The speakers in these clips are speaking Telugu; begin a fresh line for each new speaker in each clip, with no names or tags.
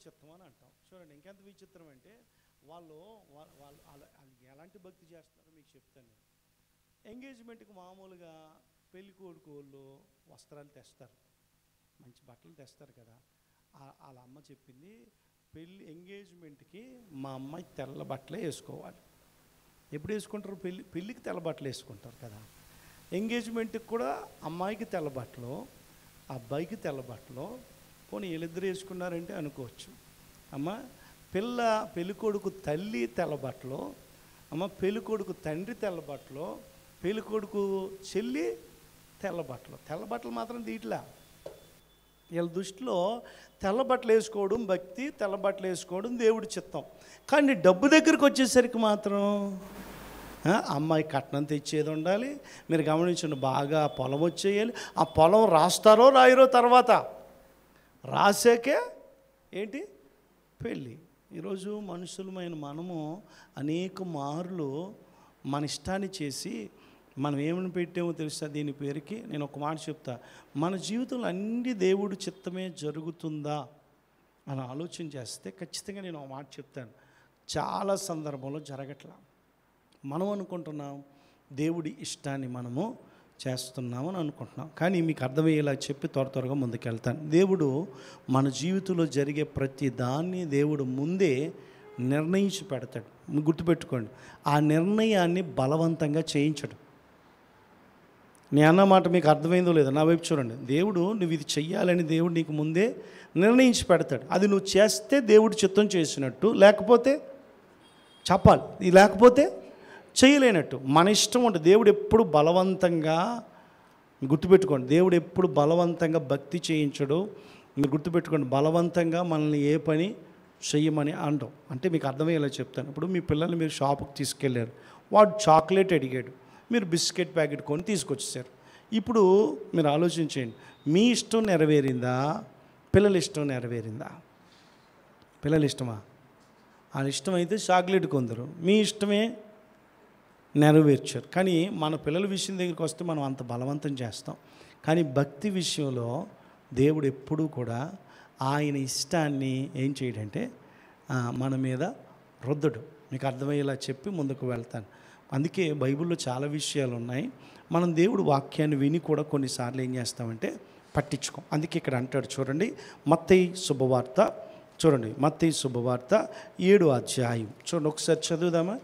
చిత్తం అని అంటాం. చూడండి ఇంకెంత విచిత్రం అంటే వాళ్ళు ఎలాంటి భక్తి చేస్తారో మీకు చెప్తాను నేను. ఎంగేజ్మెంట్కి మామూలుగా పెళ్లి కొడుకు వాళ్ళు వస్త్రాలు తెస్తారు, మంచి బట్టలు తెస్తారు కదా. వాళ్ళ అమ్మ చెప్పింది, ఎంగేజ్మెంట్కి మా అమ్మాయి తెల్ల బట్టలే వేసుకోవాలి. ఎప్పుడు వేసుకుంటారు? పెళ్ళికి తెల్ల బట్టలు వేసుకుంటారు కదా. ఎంగేజ్మెంట్కి కూడా అమ్మాయికి తెల్ల బట్టలు, అబ్బాయికి తెల్ల బట్టలు. పోనీ వీళ్ళిద్దరు వేసుకున్నారంటే అనుకోవచ్చు. అమ్మ పెళ్ళికొడుకు తల్లి తెల్ల బట్టలు, అమ్మ పెళ్ళికొడుకు తండ్రి తెల్ల బట్టలు, పెళ్ళికొడుకు చెల్లి తెల్ల బట్టలు. తెల్ల బట్టలు మాత్రం దీట్లా. వీళ్ళ దృష్టిలో తెల్ల బట్టలు వేసుకోవడం భక్తి, తెల్ల బట్టలు వేసుకోవడం దేవుడి చిత్తం. కానీ డబ్బు దగ్గరికి వచ్చేసరికి మాత్రం అమ్మాయి కట్నం తెచ్చేది ఉండాలి. మీరు గమనించండి, బాగా పొలం వచ్చేయాలి. ఆ పొలం రాస్తారో రాయరో తర్వాత, రాసాకే ఏంటి పెళ్ళి. ఈరోజు మనుషులమైన మనము అనేక మార్లు మన ఇష్టాన్ని చేసి మనం ఏమని పెట్టామో తెలుసా? దీని పేరుకి నేను ఒక మాట చెప్తా, మన జీవితంలో అన్ని దేవుడి చిత్తమే జరుగుతుందా అని ఆలోచన చేస్తే ఖచ్చితంగా నేను ఒక మాట చెప్తాను, చాలా సందర్భంలో జరగట్లా. మనం అనుకుంటున్నాం దేవుడి ఇష్టాన్ని మనము చేస్తున్నామని అనుకుంటున్నాం. కానీ మీకు అర్థమయ్యేలా చెప్పి త్వరగా ముందుకెళ్తాను. దేవుడు మన జీవితంలో జరిగే ప్రతి దాన్ని దేవుడు ముందే నిర్ణయించి పెడతాడు. గుర్తుపెట్టుకోండి, ఆ నిర్ణయాన్ని బలవంతంగా చేయించడు. నేను అన్న మాట మీకు అర్థమైందో లేదో నా వైపు చూడండి. దేవుడు నువ్వు ఇది చెయ్యాలని దేవుడు నీకు ముందే నిర్ణయించి పెడతాడు. అది నువ్వు చేస్తే దేవుడు చిత్తం చేసినట్టు, లేకపోతే చెప్పాలి, ఇది లేకపోతే చేయలేనట్టు. మన ఇష్టం ఉంటుంది. దేవుడు ఎప్పుడు బలవంతంగా, గుర్తుపెట్టుకోండి, దేవుడు ఎప్పుడు బలవంతంగా భక్తి చేయించడు. మీరు గుర్తుపెట్టుకోండి, బలవంతంగా మనల్ని ఏ పని చెయ్యమని అనడం. అంటే మీకు అర్థమయ్యేలా చెప్తాను. ఇప్పుడు మీ పిల్లల్ని మీరు షాపుకి తీసుకెళ్ళారు, వాడు చాక్లెట్ అడిగాడు, మీరు బిస్కెట్ ప్యాకెట్ కొని తీసుకొచ్చేసారు. ఇప్పుడు మీరు ఆలోచించండి, మీ ఇష్టం నెరవేరిందా, పిల్లల ఇష్టం నెరవేరిందా? పిల్లల ఇష్టమా? వాళ్ళ ఇష్టం అయితే చాక్లెట్ కొందరు, మీ ఇష్టమే నెరవేర్చారు. కానీ మన పిల్లల విషయం దగ్గరికి వస్తే మనం అంత బలవంతం చేస్తాం. కానీ భక్తి విషయంలో దేవుడు ఎప్పుడూ కూడా ఆయన ఇష్టాన్ని ఏం చేయడంటే మన మీద రుద్దడు. మీకు అర్థమయ్యేలా చెప్పి ముందుకు వెళ్తాను. అందుకే బైబిల్లో చాలా విషయాలు ఉన్నాయి. మనం దేవుడు వాక్యాన్ని విని కూడా కొన్నిసార్లు ఏం చేస్తామంటే పట్టించుకోం. అందుకే ఇక్కడ అంటాడు చూడండి, మత్తయి శుభవార్త చూడండి, మత్తయి శుభవార్త 7వ అధ్యాయం చూడండి, ఒకసారి చదువుదామా?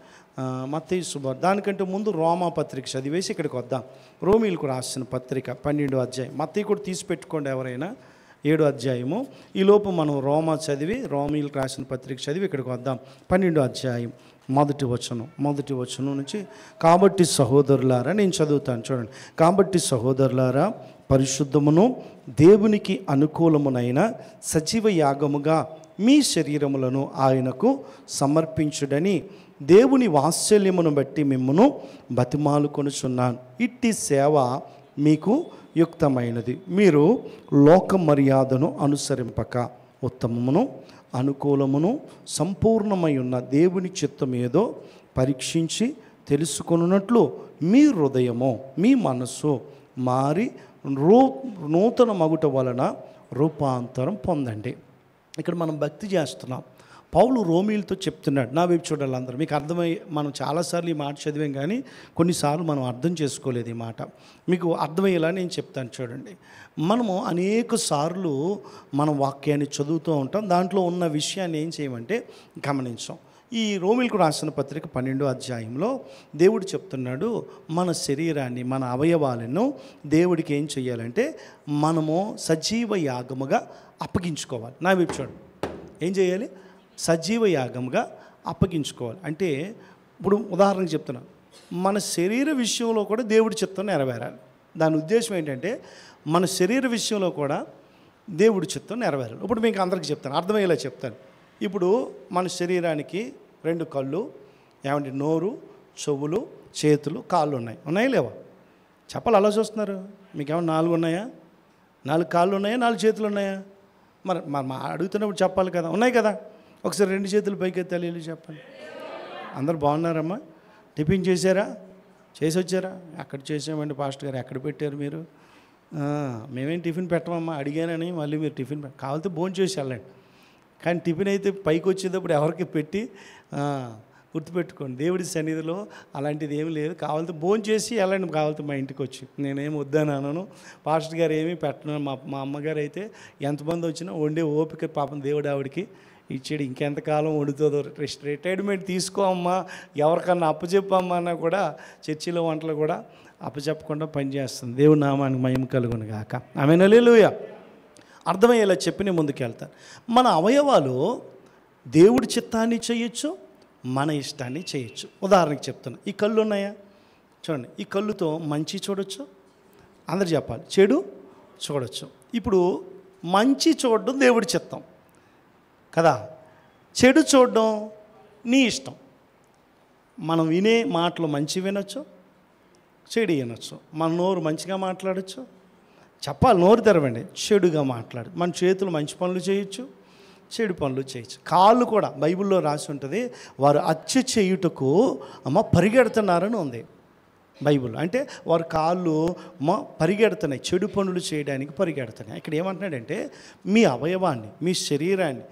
మత్తయి శుభవార్త, దానికంటే ముందు రోమా పత్రిక చదివేసి ఇక్కడికి వద్దాం. రోమీలకు రాసిన పత్రిక 12వ అధ్యాయం. మత్తయి కూడా తీసి పెట్టుకోండి ఎవరైనా, 7వ అధ్యాయము. ఈలోపు మనం రోమా చదివి, రోమీలకు రాసిన పత్రిక చదివి ఇక్కడికి వద్దాం. 12వ అధ్యాయం మొదటి వచనం నుంచి, కాబట్టి సహోదరులారా, నేను చదువుతాను చూడండి. కాబట్టి సహోదరులారా, పరిశుద్ధమును దేవునికి అనుకూలమునైన సజీవ యాగముగా మీ శరీరములను ఆయనకు సమర్పించుడని దేవుని వాత్సల్యమును బట్టి మిమ్మును బతిమాలుకొనుచున్నాను. ఇట్టి సేవ మీకు యుక్తమైనది. మీరు లోక మర్యాదను అనుసరింపక ఉత్తమమును అనుకూలమును సంపూర్ణమై ఉన్న దేవుని చిత్తం ఏదో పరీక్షించి తెలుసుకొనున్నట్లు మీ హృదయము, మీ మనస్సు మారి నూతన మగుట వలన రూపాంతరం పొందండి. ఇక్కడ మనం భక్తి చేస్తున్నాం. పౌలు రోమీలతో చెప్తున్నాడు. నా వైపు చూడాలి అందరూ. మీకు అర్థమై, మనం చాలాసార్లు ఈ మాట చదివాం కానీ కొన్నిసార్లు మనం అర్థం చేసుకోలేదు ఈ మాట. మీకు అర్థమయ్యేలా నేను చెప్తాను చూడండి. మనము అనేక సార్లు మనం వాక్యాన్ని చదువుతూ ఉంటాం. దాంట్లో ఉన్న విషయాన్ని ఏం చేయమంటే గమనించాం. ఈ రోమీలకు రాసిన పత్రిక 12వ అధ్యాయంలో దేవుడు చెప్తున్నాడు, మన శరీరాన్ని, మన అవయవాలను దేవుడికి ఏం చేయాలంటే మనము సజీవ యాగముగా అప్పగించుకోవాలి. నా వైపు చూడండి, ఏం చేయాలి? సజీవ యాగముగా అప్పగించుకోవాలి. అంటే ఇప్పుడు ఉదాహరణకు చెప్తున్నాను, మన శరీర విషయంలో కూడా దేవుడి చిత్తం నెరవేరాలి. దాని ఉద్దేశం ఏంటంటే మన శరీర విషయంలో కూడా దేవుడి చిత్తం నెరవేరాలి. ఇప్పుడు మీకు అందరికీ చెప్తాను, అర్థమయ్యేలా చెప్తాను. ఇప్పుడు మన శరీరానికి 2 కళ్ళు, ఏమంటే నోరు, చెవులు, చేతులు, కాళ్ళు ఉన్నాయా లేవా? చెప్పాలి, అలా చూస్తున్నారు. మీకేమన్నా 4 ఉన్నాయా? 4 కాళ్ళు ఉన్నాయా? 4 చేతులు ఉన్నాయా? మరి అడుగుతున్నప్పుడు చెప్పాలి కదా. ఉన్నాయి కదా. ఒకసారి 2 చేతులు పైకి ఎత్తాలి, చెప్పండి. అందరు బాగున్నారమ్మా? టిఫిన్ చేశారా? చేసి వచ్చారా? అక్కడ చేసామండి పాస్టర్ గారు. ఎక్కడ పెట్టారు మీరు? మేమేం టిఫిన్ పెట్టమమ్మా, అడిగానని మళ్ళీ మీరు టిఫిన్ కావాలంటే భోజనం చేసి వెళ్ళండి. కానీ టిఫిన్ అయితే పైకి వచ్చేటప్పుడు ఎవరికి పెట్టి గుర్తుపెట్టుకోండి, దేవుడి సన్నిధిలో అలాంటిది ఏమి లేదు. కావాలంటే భోజనం చేసి వెళ్ళండి, కావాలంటే మా ఇంటికి వచ్చి. నేనేం వద్దని అనను. పాస్టర్ గారు ఏమీ పెట్టను. మా అమ్మగారు అయితే ఎంతమంది వచ్చినా వండే ఓపిక పాపం దేవుడు ఆవిడికి ఇచ్చాడు. ఇంకెంతకాలం వండుతుందో. రిటైర్మెంట్ తీసుకో అమ్మా, ఎవరికన్నా అప్పచెప్పమ్మా అన్నా కూడా చర్చిలో వంటలు కూడా అప్పచెప్పకుండా పనిచేస్తుంది. దేవుడి నామానికి మహిమ కలుగును గాక. ఆమేన్. హల్లెలూయా. అర్థమయ్యేలా చెప్పి నేను ముందుకు వెళ్తాను. మన అవయవాలు దేవుడి చిత్తాన్ని చేయొచ్చు, మన ఇష్టాన్ని చేయొచ్చు. ఉదాహరణకి చెప్తున్నా, ఈ కళ్ళు ఉన్నాయా చూడండి. ఈ కళ్ళుతో మంచి చూడొచ్చు, అందరు చెప్పాలి, చెడు చూడొచ్చు. ఇప్పుడు మంచి చూడడం దేవుడి చిత్తం కదా, చెడు చూడడం నీ ఇష్టం. మనం వినే మాటలు మంచి వినొచ్చు, చెడు వినొచ్చు. మన నోరు మంచిగా మాట్లాడచ్చు, చెప్పాలి, నోరు తెరవండి, చెడుగా మాట్లాడు. మన చేతులు మంచి పనులు చేయొచ్చు, చెడు పనులు చేయొచ్చు. కాళ్ళు కూడా బైబిల్లో రాసి ఉంటుంది, వారు హత్య చేయుటకు పరిగెడుతున్నారని ఉంది బైబిల్. అంటే వారి కాళ్ళు పరిగెడుతున్నాయి, చెడు పనులు చేయడానికి పరిగెడుతున్నాయి. ఇక్కడ ఏమంటున్నాడంటే మీ అవయవాన్ని, మీ శరీరాన్ని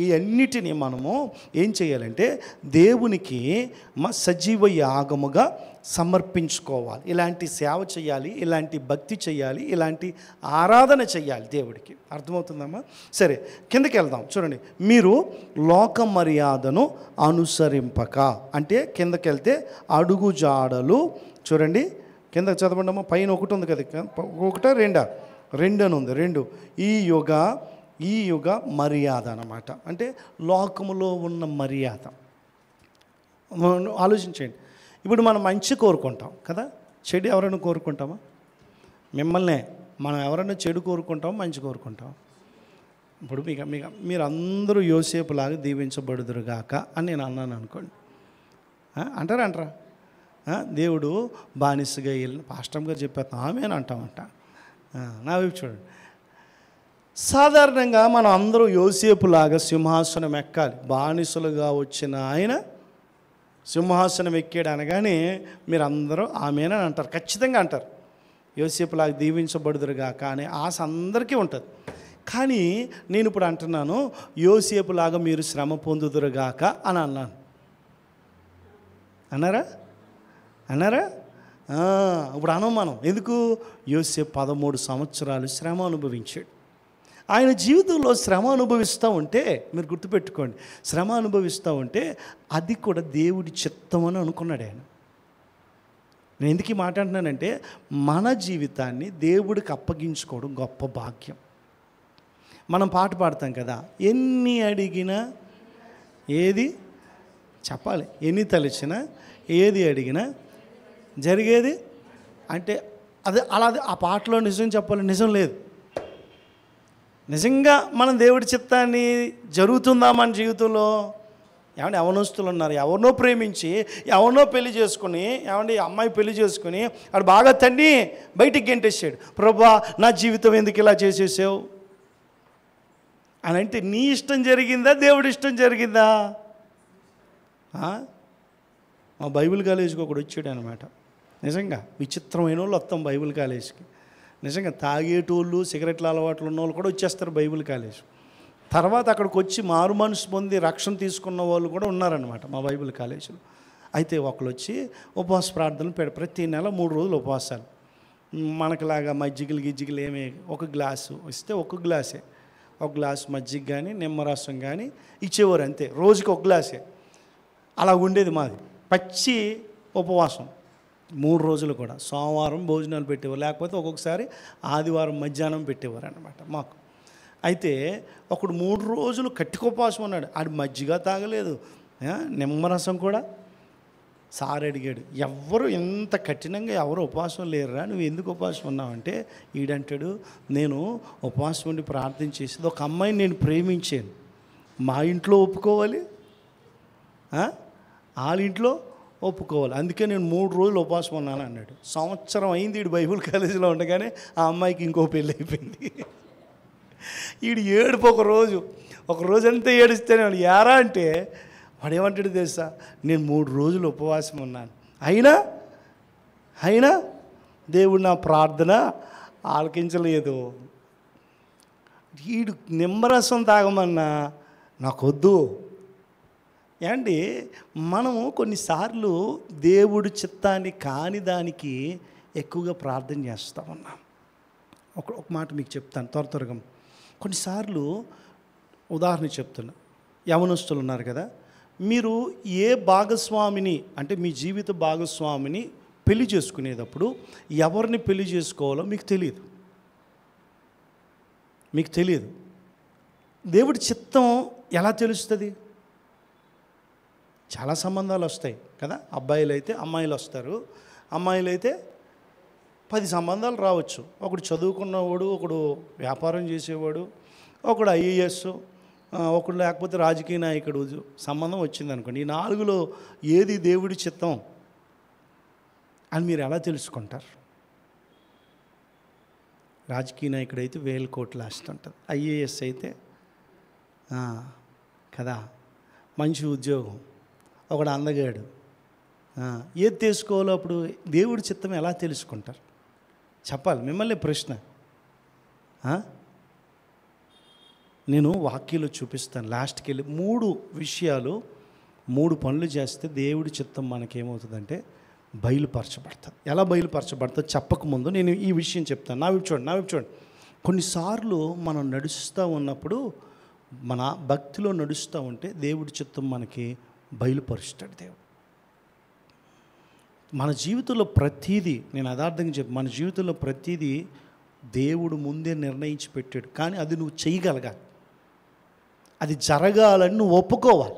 ఈ అన్నిటినీ మనము ఏం చేయాలంటే దేవునికి సజీవ యాగముగా సమర్పించుకోవాలి. ఇలాంటి సేవ చేయాలి, ఇలాంటి భక్తి చేయాలి, ఇలాంటి ఆరాధన చేయాలి దేవుడికి. అర్థమవుతుందమ్మా? సరే, కిందకి వెళ్దాం. చూడండి, మీరు లోక మర్యాదను అనుసరింపక, అంటే కిందకి వెళ్తే అడుగు జాడలు. చూడండి కిందకి చదవండమ్మా. పైన ఒకటి ఉంది కదా, ఒకటా రెండు అని ఉంది. రెండు ఈ యుగ మర్యాద అన్నమాట. అంటే లోకములో ఉన్న మర్యాద. ఆలోచించండి. ఇప్పుడు మనం మంచి కోరుకుంటాం కదా, చెడు ఎవరైనా కోరుకుంటామా? మిమ్మల్నే. మనం ఎవరైనా చెడు కోరుకుంటాం, మంచి కోరుకుంటాం. ఇప్పుడు మీరు అందరూ యోసేపులాగా దీవించబడుదురుగాక అని నేను అన్నాను అనుకోండి. అంటారా? దేవుడు బానిసగా వెళ్ళిన పాస్టర్ గారు చెప్పేస్తాం ఆమెను అంటామంట. నా వైపు చూడండి. సాధారణంగా మనం అందరూ యోసేపులాగా సింహాసనం ఎక్కాలి. బానిసలుగా వచ్చిన ఆయన సింహాసనం ఎక్కాడు అనగానే మీరు అందరూ ఆమెనని అంటారు, ఖచ్చితంగా అంటారు. యోసేపులాగా దీవించబడుదురుగాక అనే ఆశ అందరికీ ఉంటుంది. కానీ నేను ఇప్పుడు అంటున్నాను, యోసేపులాగా మీరు శ్రమ పొందుదురుగాక అని అన్నాను. అన్నారా? ఇప్పుడు అనం మనం. ఎందుకు? యోసేపు 13 సంవత్సరాలు శ్రమ అనుభవించాడు. ఆయన జీవితంలో శ్రమ అనుభవిస్తూ ఉంటే, మీరు గుర్తుపెట్టుకోండి, శ్రమ అనుభవిస్తూ ఉంటే అది కూడా దేవుడి చిత్తం అని అనుకున్నాడు ఆయన. నేను ఎందుకు మాట అంటున్నానంటే, మన జీవితాన్ని దేవుడికి అప్పగించుకోవడం గొప్ప భాగ్యం. మనం పాట పాడతాం కదా, ఎన్ని అడిగినా ఏది చెప్పాలి, ఎన్ని తలచినా ఏది అడిగినా జరిగేది అంటే అలా ఆ పాటలో నిజం చెప్పాలి, నిజం లేదు. నిజంగా మనం దేవుడి చిత్తాన్ని జరుగుతుందా మన జీవితంలో? ఏమంటే యవనస్తులు ఉన్నారు, ఎవరినో ప్రేమించి ఎవరినో పెళ్లి చేసుకుని, ఏమంటే అమ్మాయి పెళ్లి చేసుకుని వాడు బాగా తండ్రి బయటికి గెంటేసాడు. ప్రభా నా జీవితం ఎందుకు ఇలా చేసేసావు అని అంటే, నీ ఇష్టం జరిగిందా దేవుడి ఇష్టం జరిగిందా? మా బైబిల్ కాలేజీకి ఒకడు వచ్చాడు అనమాట. నిజంగా విచిత్రమైన వాళ్ళు వస్తాం బైబిల్ కాలేజీకి. నిజంగా తాగేటోళ్ళు, సిగరెట్ల అలవాట్లు ఉన్న వాళ్ళు కూడా వచ్చేస్తారు బైబిల్ కాలేజ్. తర్వాత అక్కడికి వచ్చి మారు మనసు పొంది రక్షణ తీసుకున్న వాళ్ళు కూడా ఉన్నారనమాట మా బైబిల్ కాలేజీలో. అయితే ఒకళ్ళు వచ్చి ఉపవాస ప్రార్థనలు ప్రతి నెల 3 రోజులు ఉపవాసాలు. మనకులాగా గిజ్జిగలు ఏమి, ఒక గ్లాసు ఇస్తే ఒక గ్లాసే, ఒక గ్లాసు మజ్జిగ కానీ నిమ్మరసం కానీ ఇచ్చేవారు, అంతే. రోజుకి ఒక గ్లాసే. అలా ఉండేది మాది. పచ్చి ఉపవాసం 3 రోజులు కూడా. సోమవారం భోజనాలు పెట్టేవారు, లేకపోతే ఒక్కొక్కసారి ఆదివారం మధ్యాహ్నం పెట్టేవారు అన్నమాట మాకు. అయితే ఒకడు 3 రోజులు కట్టికోపాసం ఉన్నాడు. ఆడు మజ్జిగ తాగలేదు, నిమ్మరసం కూడా. సార్ అడిగాడు, ఎవరు ఎంత కఠినంగా ఎవరు ఉపవాసం లేరురా, నువ్వు ఎందుకు ఉపవాసం ఉన్నావంటే, ఈడంటాడు, నేను ఉపవాసం ఉండి ప్రార్థన చేసేది ఒక అమ్మాయిని నేను ప్రేమించాను, మా ఇంట్లో ఒప్పుకోవాలి, వాళ్ళ ఇంట్లో ఒప్పుకోవాలి, అందుకే నేను 3 రోజులు ఉపవాసం ఉన్నాను అన్నాడు. సంవత్సరం అయింది వీడు బైబిల్ కాలేజీలో ఉండగానే ఆ అమ్మాయికి ఇంకో పెళ్ళి అయిపోయింది. వీడు ఏడుపు ఒక రోజంతా ఏడుస్తేనే వాడు ఏరా అంటే వాడు ఏమంటాడు తెలుసా, నేను 3 రోజులు ఉపవాసం ఉన్నాను, అయినా దేవుడు నా ప్రార్థన ఆలకించలేదు. వీడు నిమ్మరసం తాగమన్నా నాకొద్దు. ఏమండి, మనము కొన్నిసార్లు దేవుడి చిత్తాన్ని కాని దానికి ఎక్కువగా ప్రార్థన చేస్తూ ఉన్నాం. ఒక మాట మీకు చెప్తాను త్వరగా. కొన్నిసార్లు ఉదాహరణ చెప్తున్నా, యవనస్తులు ఉన్నారు కదా, మీరు ఏ భాగస్వామిని అంటే మీ జీవిత భాగస్వామిని పెళ్లి చేసుకునేటప్పుడు ఎవరిని పెళ్లి చేసుకోవాలో మీకు తెలియదు. దేవుడి చిత్తం ఎలా తెలుస్తుంది? చాలా సంబంధాలు వస్తాయి కదా. అబ్బాయిలు అయితే అమ్మాయిలు వస్తారు, అమ్మాయిలు అయితే 10 సంబంధాలు రావచ్చు. ఒకడు చదువుకున్నవాడు, ఒకడు వ్యాపారం చేసేవాడు, ఒకడు IAS, ఒకడు లేకపోతే రాజకీయ నాయకుడు సంబంధం వచ్చిందనుకోండి. ఈ 4లో ఏది దేవుడి చిత్తం అని మీరు ఎలా తెలుసుకుంటారు? రాజకీయ నాయకుడు అయితే 1000 కోట్లు ఆస్తుంటుంది, IAS అయితే కదా మంచి ఉద్యోగం, ఒకడు అందగాడు, ఏది తీసుకోవాలో అప్పుడు దేవుడి చిత్తం ఎలా తెలుసుకుంటారు? చెప్పాలి. మిమ్మల్ని ప్రశ్న. నేను వాక్యంలో చూపిస్తాను. లాస్ట్కి వెళ్ళి 3 విషయాలు, 3 పనులు చేస్తే దేవుడి చిత్తం మనకేమవుతుందంటే బయలుపరచబడుతుంది. ఎలా బయలుపరచబడుతుంది చెప్పకముందు నేను ఈ విషయం చెప్తాను. నా వైపు చూడండి. కొన్నిసార్లు మనం నడుస్తూ ఉన్నప్పుడు, మన భక్తిలో నడుస్తూ ఉంటే దేవుడి చిత్తం మనకి బయలుపరుస్తాడు దేవుడు. మన జీవితంలో ప్రతీదీ, నేను యథార్థంగా చెప్పి, మన జీవితంలో ప్రతీదీ దేవుడు ముందే నిర్ణయించి పెట్టాడు. కానీ అది నువ్వు చేయగలగాలి, అది జరగాలని నువ్వు ఒప్పుకోవాలి.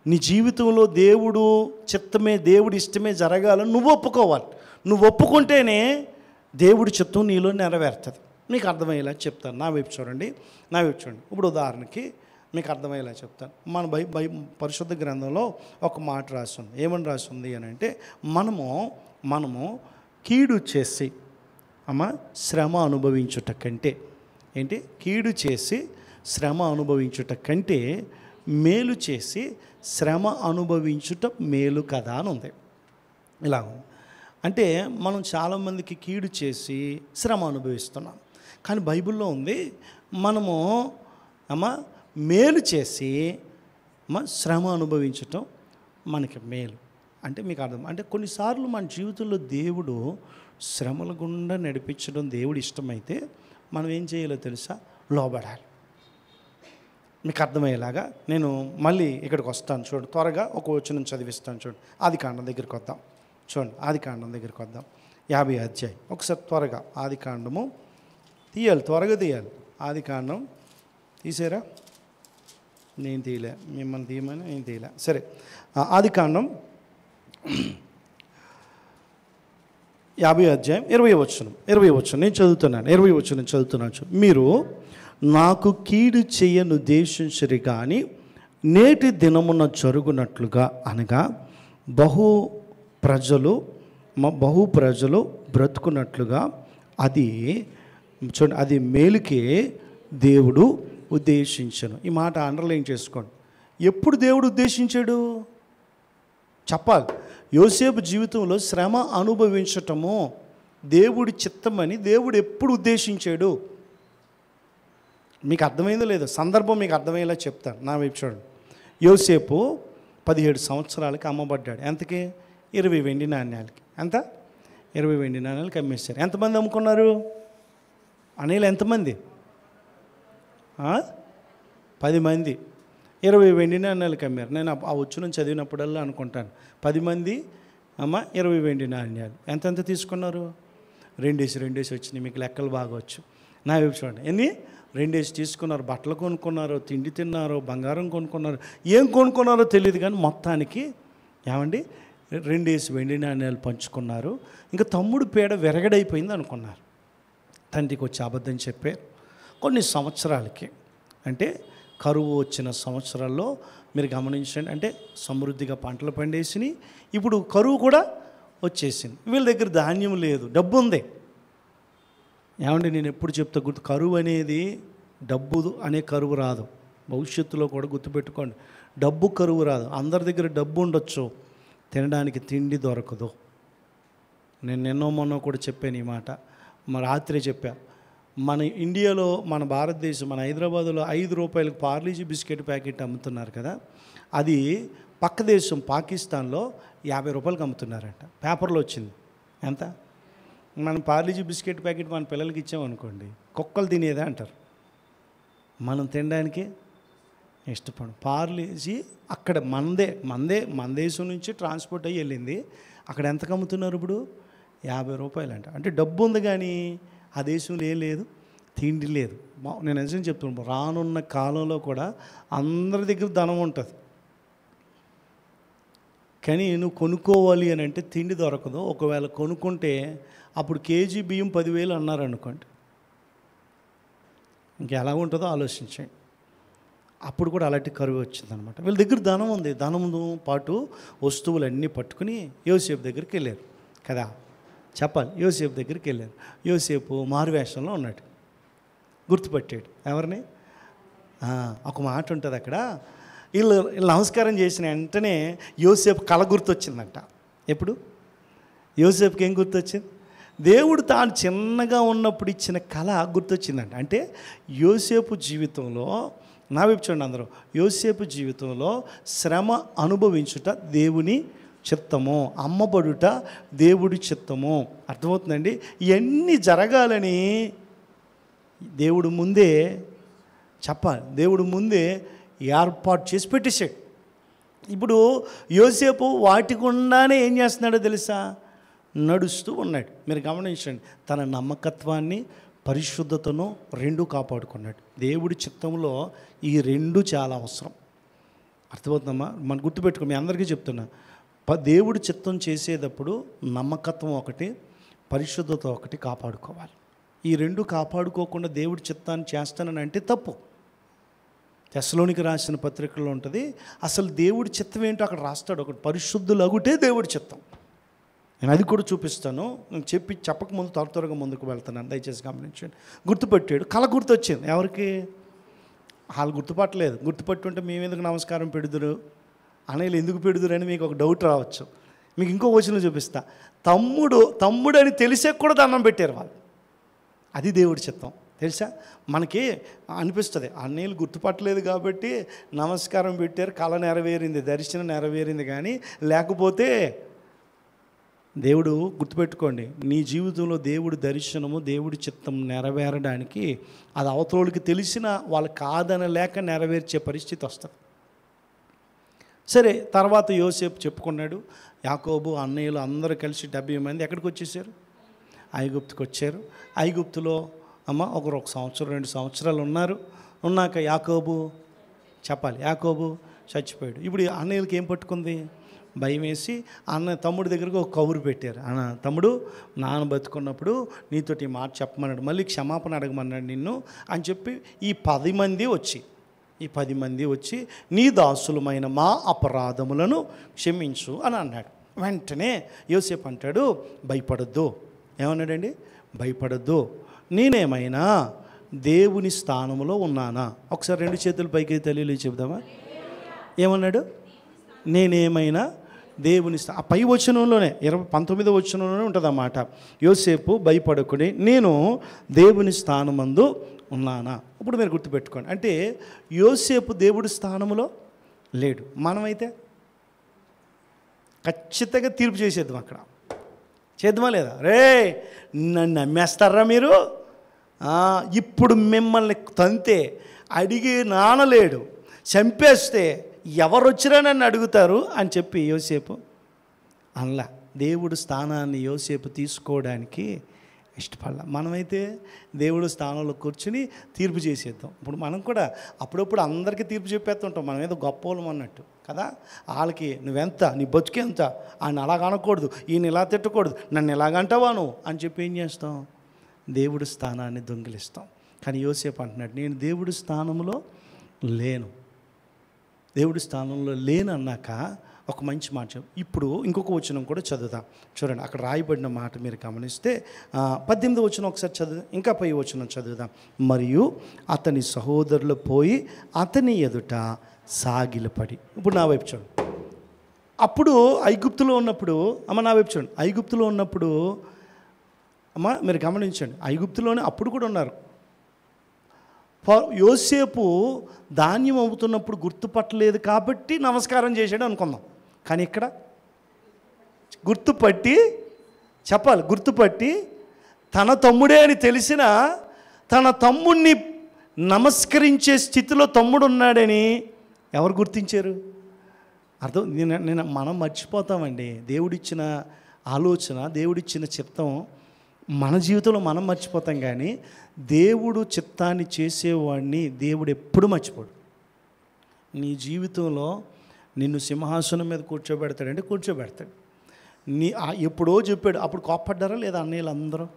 నీ జీవితంలో దేవుడు చిత్తమే, దేవుడి ఇష్టమే జరగాలని నువ్వు ఒప్పుకోవాలి. నువ్వు ఒప్పుకుంటేనే దేవుడి చిత్తం నీలో నెరవేరుతుంది. మీకు అర్థమయ్యేలా చెప్తాను. నా వైపు చూడండి. ఇప్పుడు ఉదాహరణకి మీకు అర్థమయ్యేలా చెప్తాను. మన పరిశుద్ధ గ్రంథంలో ఒక మాట రాస్తుంది. ఏమని రాస్తుంది అని అంటే, మనము కీడు చేసి శ్రమ అనుభవించుట కంటే, కీడు చేసి శ్రమ అనుభవించుట కంటే మేలు చేసి శ్రమ అనుభవించుట మేలు కదా అని ఉంది. ఇలా ఉంది. అంటే మనం చాలామందికి కీడు చేసి శ్రమ అనుభవిస్తున్నాం. కానీ బైబిల్లో ఉంది, మనము మేలు చేసి శ్రమ అనుభవించటం మనకి మేలు. అంటే మీకు అర్థం అంటే కొన్నిసార్లు మన జీవితంలో దేవుడు శ్రమల గుండా నడిపించడం దేవుడు ఇష్టమైతే మనం ఏం చేయాలో తెలుసా? లోబడాలి. మీకు అర్థమయ్యేలాగా నేను మళ్ళీ ఇక్కడికి వస్తాను. చూడండి, త్వరగా ఒక వచనం చదివిస్తాను. చూడండి, ఆదికాండం దగ్గరికి వద్దాం. చూడండి, ఆదికాండం దగ్గరికి వద్దాం. 50వ అధ్యాయం. ఒకసారి త్వరగా ఆదికాండము త్వరగా తీయాలి. ఆదికాండం తీసారా? నేను తీయలే, మిమ్మల్ని తీయమని నేను తీయలే. సరే, ఆదికాండం 50వ అధ్యాయం 20వ వచనం నేను చదువుతున్నాను. 20వ వచనం చదువుతున్నాను. మీరు నాకు కీడు చేయనుద్దేశించరు కానీ నేటి దినమున జరుగునట్లుగా, అనగా బహు ప్రజలు బ్రతుకున్నట్లుగా అది మేలుకే దేవుడు ఉద్దేశించను. ఈ మాట అండర్లైన్ చేసుకోండి. ఎప్పుడు దేవుడు ఉద్దేశించాడు చెప్పాలి. యోసేపు జీవితంలో శ్రమ అనుభవించటము దేవుడి చిత్తమని దేవుడు ఎప్పుడు ఉద్దేశించాడు? మీకు అర్థమైందో లేదో, సందర్భం మీకు అర్థమయ్యేలా చెప్తాను. నా వైపు చూడండి. యోసేపు 17 సంవత్సరాలకి అమ్మబడ్డాడు. ఎంతకి? 20 వెండి నాణ్యాలకి. ఎంత? 20 వెండి నాణ్యాలకి అమ్మేశారు. ఎంతమంది అమ్ముకున్నారు? అనేలు ఎంతమంది? 10 మంది 20 వెండి నాణ్యాలకి అమ్మారు. నేను ఆ వచ్చును చదివినప్పుడల్లా అనుకుంటాను, 10 మంది 20 వెండి నాణ్యాలు ఎంతెంత తీసుకున్నారు? 2 వచ్చినాయి. మీకు లెక్కలు బాగా వచ్చు. నా వైపు చూడండి. ఎన్ని? 2 తీసుకున్నారు. బట్టలు కొనుక్కున్నారు, తిండి తిన్నారు, బంగారం కొనుక్కున్నారు, ఏం కొనుక్కున్నారో తెలియదు కానీ మొత్తానికి 2 వెండి నాణ్యాలు పంచుకున్నారు. ఇంకా తమ్ముడు పేడ విరగడైపోయింది అనుకున్నారు. తండ్రికి వచ్చి అబద్ధం చెప్పారు. కొన్ని సంవత్సరాలకి, అంటే కరువు వచ్చిన సంవత్సరాల్లో మీరు గమనించండి, అంటే సమృద్ధిగా పంటలు పండేసినాయి. ఇప్పుడు కరువు కూడా వచ్చేసింది. వీళ్ళ దగ్గర ధాన్యం లేదు, డబ్బు ఉంది. నేను ఎప్పుడు చెప్తా, కరువు అనేది డబ్బు అనే కరువు రాదు. భవిష్యత్తులో కూడా గుర్తుపెట్టుకోండి, డబ్బు కరువు రాదు. అందరి దగ్గర డబ్బు ఉండొచ్చు, తినడానికి తిండి దొరకదు. నేను మొన్న కూడా చెప్పాను ఈ మాట, రాత్రి చెప్పా. మన ఇండియాలో, మన భారతదేశం, మన హైదరాబాదులో 5 రూపాయలకు పార్లీజీ బిస్కెట్ ప్యాకెట్ అమ్ముతున్నారు కదా, అది పక్క దేశం పాకిస్తాన్లో 50 రూపాయలకు అమ్ముతున్నారంట. పేపర్లో వచ్చింది. ఎంత? మనం పార్లీజీ బిస్కెట్ ప్యాకెట్ మన పిల్లలకి ఇచ్చామనుకోండి, కుక్కలు తినేదే అంటారు. మనం తినడానికి ఇష్టపడం. పార్లీజీ అక్కడ మన దేశం నుంచి ట్రాన్స్పోర్ట్ అయ్యి వెళ్ళింది. అక్కడ ఎంతకు అమ్ముతున్నారు ఇప్పుడు? 50 రూపాయలు అంట. అంటే డబ్బు ఉంది కానీ ఆ దేశంలో ఏం లేదు, తిండి లేదు. నేను నిజం చెప్తున్నాను, రానున్న కాలంలో కూడా అందరి దగ్గర ధనం ఉంటుంది, కానీ నువ్వు కొనుక్కోవాలి అని అంటే తిండి దొరకదు. ఒకవేళ కొనుక్కుంటే అప్పుడు కేజీ బియ్యం 10,000 అన్నారు అనుకోండి, ఇంకెలా ఉంటుందో ఆలోచించండి. అప్పుడు కూడా అలాంటి కరువు వచ్చిందనమాట. వీళ్ళ దగ్గర ధనం ఉంది, ధనంతో పాటు వస్తువులన్నీ పట్టుకుని యోసేపు దగ్గరికి వెళ్ళారు కదా, చెప్పాలి. యోసేపు దగ్గరికి వెళ్ళారు. యోసేపు మారువేషంలో ఉన్నాడు, గుర్తుపట్టాడు. ఎవరిని? ఒక మాట ఉంటుంది అక్కడ, వీళ్ళు నమస్కారం చేసిన వెంటనే యోసేపు కళ గుర్తొచ్చిందంట. ఎప్పుడు? యోసేపుకి ఏం గుర్తొచ్చింది? దేవుడు తాను చిన్నగా ఉన్నప్పుడు ఇచ్చిన కళ గుర్తొచ్చిందంట. అంటే యోసేపు జీవితంలో, నా వైపు చూడండి అందరూ, యోసేపు జీవితంలో శ్రమ అనుభవించుట దేవుని చిత్తము, అమ్మబడుట దేవుడి చిత్తము. అర్థమవుతుందండి? ఇవన్నీ జరగాలని దేవుడు ముందే చెప్పాలి, దేవుడు ముందే ఏర్పాటు చేసి పెట్టేశాడు. ఇప్పుడు యోసేపు వాటి గుండానే ఏం చేస్తున్నాడో తెలుసా? నడుస్తూ ఉన్నాడు. మీరు గమనించండి, తన నమ్మకత్వాన్ని, పరిశుద్ధతను రెండూ కాపాడుకున్నాడు. దేవుడి చిత్తంలో ఈ రెండు చాలా అవసరం. అర్థమవుతుందమ్మా? మనం గుర్తుపెట్టుకో, మీ అందరికీ చెప్తున్నా, దేవుడి చిత్తం చేసేటప్పుడు నమ్మకత్వం ఒకటి, పరిశుద్ధత ఒకటి కాపాడుకోవాలి. ఈ రెండు కాపాడుకోకుండా దేవుడి చిత్తాన్ని చేస్తానని అంటే తప్పు. తెస్సలోనికి రాసిన పత్రికల్లో ఉంటుంది, అసలు దేవుడి చిత్తం ఏంటో అక్కడ రాస్తాడు. ఒకటి పరిశుద్ధులగుటే దేవుడి చిత్తం. నేను అది కూడా చూపిస్తాను. నేను చెప్పకముందు త్వరగా ముందుకు వెళ్తున్నాను, దయచేసి గమనించండి. గుర్తుపెట్టాడు, కళ గుర్తొచ్చింది. ఎవరికి? వాళ్ళు గుర్తుపట్టలేదు. గుర్తుపట్టుంటే మేము ఎందుకు నమస్కారం పెడుదురు, అనేలు ఎందుకు పెడుదురు అని మీకు ఒక డౌట్ రావచ్చు. మీకు ఇంకో వచనం చూపిస్తా. తమ్ముడు అని తెలిసే కూడా దండం పెట్టారు వాళ్ళు. అది దేవుడి చిత్తం. తెలుసా? మనకి అనిపిస్తుంది అన్నీళ్ళు గుర్తుపట్టలేదు కాబట్టి నమస్కారం పెట్టారు, కళ నెరవేరింది, దర్శనం నెరవేరింది. కానీ లేకపోతే దేవుడు, గుర్తుపెట్టుకోండి, నీ జీవితంలో దేవుడి దర్శనము, దేవుడి చిత్తం నెరవేరడానికి అది అవతలోళ్ళకి తెలిసిన వాళ్ళు కాదనలేక నెరవేర్చే పరిస్థితి వస్తుంది. సరే, తర్వాత యోసేపు చెప్పుకున్నాడు, యాకోబు అన్నయ్యలు అందరూ కలిసి 70 మంది ఎక్కడికి వచ్చేసారు? ఐగుప్తుకు వచ్చారు. ఐగుప్తులో ఒక సంవత్సరం 2 సంవత్సరాలు ఉన్నాక యాకోబు, చెప్పాలి, యాకోబు చచ్చిపోయాడు. ఇప్పుడు అన్నయ్యలకి ఏం పట్టుకుంది? భయం వేసి తమ్ముడి దగ్గరకు ఒక కబురు పెట్టారు. తమ్ముడు, నాన్న బతుకున్నప్పుడు నీతోటి ఈ మాట చెప్పమన్నాడు, మళ్ళీ క్షమాపణ అడగమన్నాడు నిన్ను అని చెప్పి ఈ 10 మంది వచ్చి నీ దాసులమైన మా అపరాధములను క్షమించు అని అన్నాడు. వెంటనే యోసేపు అంటాడు, భయపడద్దు. ఏమన్నాడండి? భయపడద్దు, నేనేమైనా దేవుని స్థానంలో ఉన్నానా? ఒకసారి 2 చేతులు పైకి తెలియలు చెబుదామా? ఏమన్నాడు? నేనేమైనా దేవుని ఆ పై వచనంలోనే 19వ వచనంలోనే ఉంటుంది అన్నమాట. యోసేపు భయపడకుని నేను దేవుని స్థానమందు ఉన్నానా? ఇప్పుడు మీరు గుర్తుపెట్టుకోండి, అంటే యోసేపు దేవుడి స్థానంలో లేడు. మనమైతే ఖచ్చితంగా తీర్పు చేసేద్దాం. అక్కడ చేద్దామా లేదా? రే, నన్ను నమ్మేస్తారా మీరు? ఇప్పుడు మిమ్మల్ని తంతే అడిగి నానలేడు, చంపేస్తే ఎవరు వచ్చినా నన్ను అడుగుతారు అని చెప్పి యోసేపు అనలా. దేవుడు స్థానాన్ని యోసేపు తీసుకోవడానికి ఇష్టపడాల. మనమైతే దేవుడు స్థానంలో కూర్చుని తీర్పు చేసేద్దాం. ఇప్పుడు మనం కూడా అప్పుడప్పుడు అందరికీ తీర్పు చెప్పేస్తుంటాం, మనం ఏదో గొప్పవాళ్ళం అన్నట్టు కదా. వాళ్ళకి నువ్వెంత, నీ బతుకెంత, ఆయన అలాగ అనకూడదు, ఈయన ఇలా తిట్టకూడదు, నన్ను ఎలాగంటావా నువ్వు అని చెప్పి ఏం చేస్తాం? దేవుడి స్థానాన్ని దొంగిలిస్తాం. కానీ యోసేపు అంటున్నాడు, నేను దేవుడి స్థానంలో లేను. దేవుడి స్థానంలో లేనన్నాక ఒక మంచి మాట. ఇప్పుడు ఇంకొక వచనం కూడా చదువుదాం. చూడండి, అక్కడ రాయబడిన మాట మీరు గమనిస్తే 18వ వచనం ఒకసారి చదువు, ఇంకా పై వచనం చదువుదాం. మరియు అతని సహోదరులు పోయి అతని ఎదుట సాగిలపడి. ఇప్పుడు నా వైపు చూడండి. అప్పుడు ఐగుప్తులో ఉన్నప్పుడు, నా వైపు చూడండి, ఐగుప్తులో ఉన్నప్పుడు మీరు గమనించండి, ఐగుప్తులోనే అప్పుడు కూడా ఉన్నారు యోసేపు ధాన్యం అమ్ముతున్నప్పుడు గుర్తుపట్టలేదు కాబట్టి నమస్కారం చేశాడు అనుకుందాం. కానీ ఇక్కడ గుర్తుపట్టి చెప్పాలి, గుర్తుపట్టి తన తమ్ముడే అని తెలిసిన తన తమ్ముడిని నమస్కరించే స్థితిలో తమ్ముడు ఉన్నాడని ఎవరు గుర్తించారు? అర్థం నేను మనం మర్చిపోతామండి. దేవుడిచ్చిన ఆలోచన, దేవుడిచ్చిన చిత్తం మన జీవితంలో మనం మర్చిపోతాం. కానీ దేవుడు చిత్తాన్ని చేసేవాడిని దేవుడు ఎప్పుడు మర్చిపోడు. నీ జీవితంలో నిన్ను సింహాసనం మీద కూర్చోబెడతాడంటే కూర్చోబెడతాడు. ఎప్పుడో చెప్పాడు, అప్పుడు కోప్పడ్డారా లేదా అన్నయ్యలు అందరూ?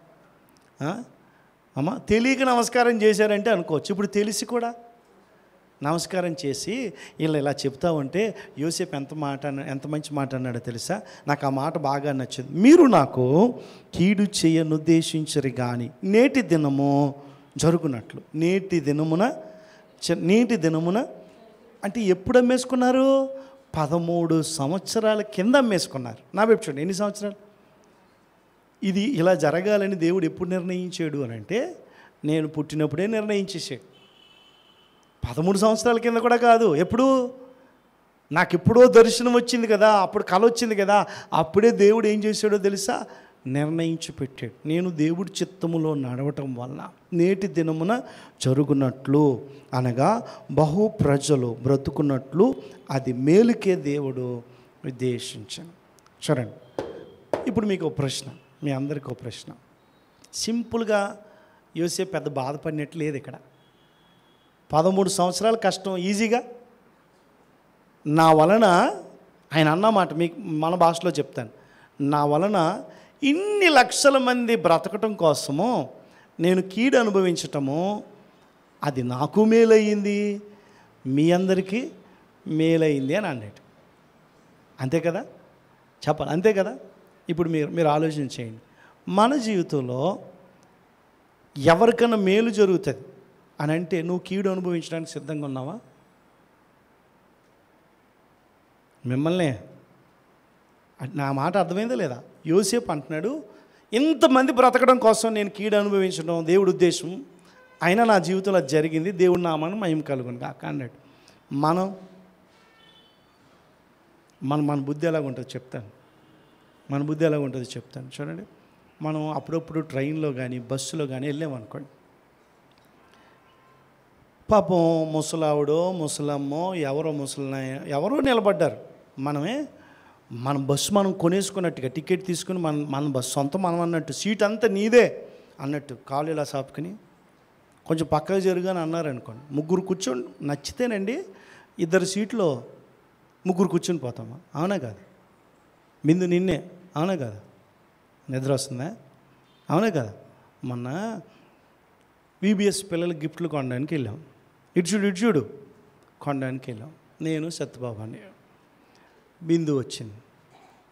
అమ్మ తెలియక నమస్కారం చేశారంటే అనుకోవచ్చు. ఇప్పుడు తెలిసి కూడా నమస్కారం చేసి ఇలా చెప్తా ఉంటే యోసేపు ఎంత మంచి మాట అన్నాడో తెలుసా? నాకు ఆ మాట బాగా నచ్చింది. మీరు నాకు కీడు చేయనుద్దేశించరు కానీ నేటి దినము జరుగునట్లు. నేటి దినమున అంటే ఎప్పుడు అమ్మేసుకున్నారు? 13 సంవత్సరాల కింద అమ్మేసుకున్నారు. నా వైపు చూడండి, ఎన్ని సంవత్సరాలు? ఇది ఇలా జరగాలని దేవుడు ఎప్పుడు నిర్ణయించాడు అని అంటే నేను పుట్టినప్పుడే నిర్ణయించేసాడు. 13 సంవత్సరాల కింద కూడా కాదు. ఎప్పుడు? నాకు ఎప్పుడో దర్శనం వచ్చింది కదా, అప్పుడు కళ వచ్చింది కదా, అప్పుడే దేవుడు ఏం చేశాడో తెలుసా? నిర్ణయించి పెట్టాడు. నేను దేవుడి చిత్తములో నడవటం వల్ల నేటి దినమున జరుగునట్లు, అనగా బహు ప్రజలు బ్రతుకున్నట్లు అది మేలుకే దేవుడు ఉద్దేశించాను. చూడండి, ఇప్పుడు మీకు ఒక ప్రశ్న, మీ అందరికీ ఒక ప్రశ్న. సింపుల్గా యోసేపు పెద్ద బాధపడినట్లు లేదు ఇక్కడ. 13 సంవత్సరాల కష్టం ఈజీగా నా వలన, ఆయన అన్నమాట మీకు మన భాషలో చెప్తాను, నా వలన ఇన్ని లక్షల మంది బ్రతకటం కోసము నేను కీడు అనుభవించటము అది నాకు మేలయ్యింది, మీ అందరికీ మేలయ్యింది అని అన్నాడు. అంతే కదా? చెప్పాలి, అంతే కదా? ఇప్పుడు మీరు ఆలోచన చేయండి. మన జీవితంలో ఎవరికైనా మేలు జరుగుతుంది అని అంటే నువ్వు కీడు అనుభవించడానికి సిద్ధంగా ఉన్నావా? మిమ్మల్ని నా మాట అర్థమైందా లేదా? యోసేపు అంటున్నాడు, ఇంతమంది బ్రతకడం కోసం నేను కీడు అనుభవించడం దేవుడి ఉద్దేశం, అయినా నా జీవితంలో జరిగింది, దేవుడి నామాన్ని మహిమ కలుగును కాక అన్నాడు. మన బుద్ధి ఎలాగుంటుందో చెప్తాను. మన బుద్ధి ఎలాగుంటుందో చెప్తాను. చూడండి, మనం అప్పుడప్పుడు ట్రైన్లో కానీ బస్సులో కానీ వెళ్ళామనుకోండి, పాపం ముసలావిడో ముసలమ్మో ఎవరో నిలబడ్డారు. మన బస్సు మనం కొనేసుకున్నట్టుగా టికెట్ తీసుకుని మన బస్సు సొంతం మనం అన్నట్టు, సీట్ అంతా నీదే అన్నట్టు కాలు ఇలా సాపుకుని కొంచెం పక్కకు జరుగాని అన్నారనుకోండి, ముగ్గురు కూర్చొని నచ్చితేనండి 2 సీట్లో ముగ్గురు కూర్చొని పోతామా? అవునా కాదు? బిందు నిన్నే, అవునా కాదు? నిద్ర వస్తుందా? అవునా కదా? మొన్న VBS పిల్లలకి గిఫ్ట్లు కొనడానికి వెళ్ళాం. ఇటు చూడు కొనడానికి వెళ్ళాం. నేను సత్యబాబు అని, బిందు వచ్చింది.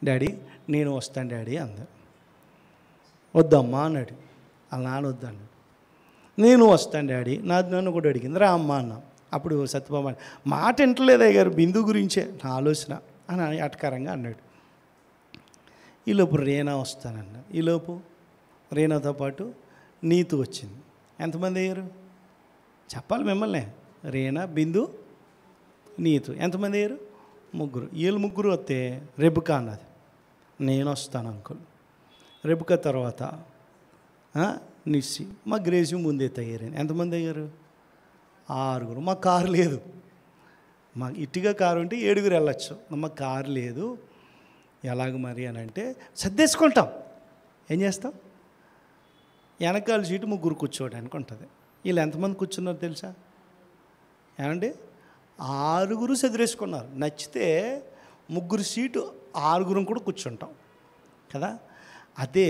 డాడీ నేను వస్తాను డాడీ అంది. వద్దమ్మా అన్నాడు. అలా నాన్న వద్దన్నాడు. నేను వస్తాను డాడీ, నన్ను కూడా అడిగింది, రా అమ్మ అన్నా. అప్పుడు సత్యబాబు అని, మాట వింటలేదయ్య గారు, బిందు గురించే నా ఆలోచన అని అటకారంగా అన్నాడు. ఈలోపు రేనా వస్తానన్న. ఈలోపు రేనాతో పాటు నీతు వచ్చింది. ఎంతమంది అయ్యారు చెప్పాలి మిమ్మల్ని? రేనా, బిందు, నీతు ఎంతమంది అయ్యారు? 3. వీళ్ళు 3 వస్తే రెబుకా అన్నది, నేను వస్తాను అంకుల్. రెబుకా తర్వాత నిస్సి, మా గ్రేసి ముందే తయారైంది. ఎంతమంది అయ్యారు? 6. మా కారు లేదు. మా ఇటుగా కారు ఉంటే 7 వెళ్ళచ్చు. మా కారు లేదు, ఎలాగ మరి అని అంటే సర్దేసుకుంటాం. ఏం చేస్తాం? వెనకాల సీటు 3 కూర్చోవడానికి ఉంటుంది. వీళ్ళు ఎంతమంది కూర్చున్నారు తెలుసా? ఏమండి? 6 సదిరేసుకున్నారు. నచ్చితే 3 సీటు 6 కూడా కూర్చుంటాం కదా. అదే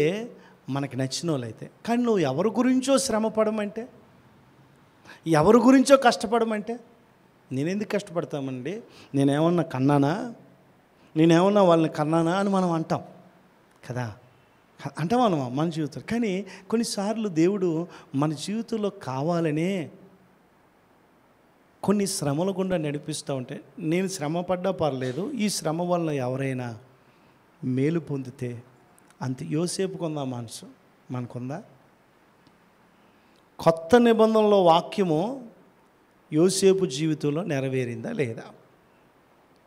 మనకి నచ్చిన వాళ్ళు అయితే. కానీ నువ్వు ఎవరి గురించో శ్రమ పడమంటే, ఎవరి గురించో కష్టపడమంటే, నేనెందుకు కష్టపడతామండి, నేనేమన్నా కన్నానా, నేనేమన్నా వాళ్ళని కన్నానా అని మనం అంటాం కదా. అంటాం మనం మన జీవితంలో. కానీ కొన్నిసార్లు దేవుడు మన జీవితంలో కావాలనే కొన్ని శ్రమల గుండా నడిపిస్తూ ఉంటే, నేను శ్రమ పడ్డా పర్లేదు, ఈ శ్రమ వల్ల ఎవరైనా మేలు పొందితే అంతే. యోసేపుకుందా మనసు? మనకుందా? కొత్త నిబంధనలో వాక్యము యోసేపు జీవితంలో నెరవేరిందా లేదా?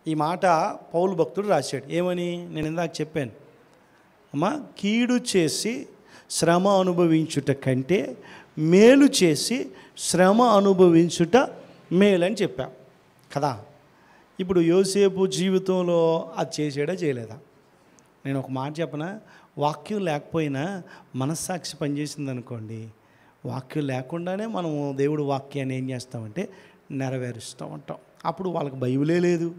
ఈ మాట పౌలు భక్తుడు రాశాడు. ఏమని? నేను ఇందాక చెప్పాను, అమ్మా, కీడు చేసి శ్రమ అనుభవించుట కంటే మేలు చేసి శ్రమ అనుభవించుట మేలని చెప్పా కదా. ఇప్పుడు యోసేపు జీవితంలో అది చేసాడా చేయలేదా? నేను ఒక మాట చెప్పనా, వాక్యం లేకపోయినా మనస్సాక్షి పనిచేసింది అనుకోండి, వాక్యం లేకుండానే మనము దేవుడు వాక్యాన్ని ఏం చేస్తామంటే నెరవేరుస్తూ ఉంటాం. అప్పుడు వాళ్ళకి బైబిలే లేదు.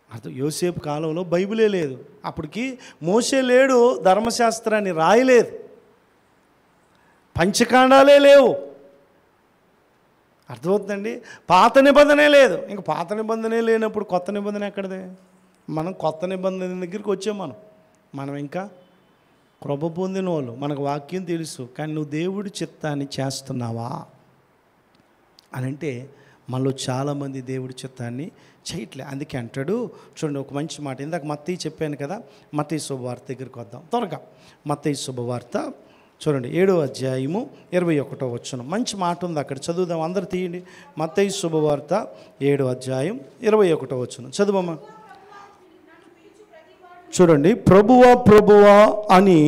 అర్థం, యోసేపు కాలంలో బైబిలే లేదు. అప్పటికి మోసే లేడు, ధర్మశాస్త్రాన్ని రాయలేదు, పంచకాండాలే లేవు. అర్థమవుతుందండి? పాత నిబంధనే లేదు. ఇంక పాత నిబంధనే లేనప్పుడు కొత్త నిబంధన ఎక్కడిదే? మనం కొత్త నిబంధన దగ్గరికి వచ్చాం. మనం ఇంకా కృప పొందిన వాళ్ళు, మనకు వాక్యం తెలుసు, కానీ నువ్వు దేవుడి చిత్తాన్ని చేస్తున్నావా అని అంటే మనలో చాలామంది దేవుడి చిత్తాన్ని చేయట్లే. అందుకే అంటాడు, చూడండి ఒక మంచి మాట. ఇందాక మత్తయి చెప్పాను కదా, మత్తయి శుభవార్త దగ్గరికి వద్దాం త్వరగా. మత్తయి శుభవార్త చూడండి 7వ అధ్యాయము 21వ వచనం. మంచి మాట ఉంది అక్కడ, చదువుదాం. అందరు తీయండి. మత్తయి శుభవార్త 7వ అధ్యాయం 21వ వచనం చదువమ్మా. చూడండి, ప్రభువా ప్రభువా అని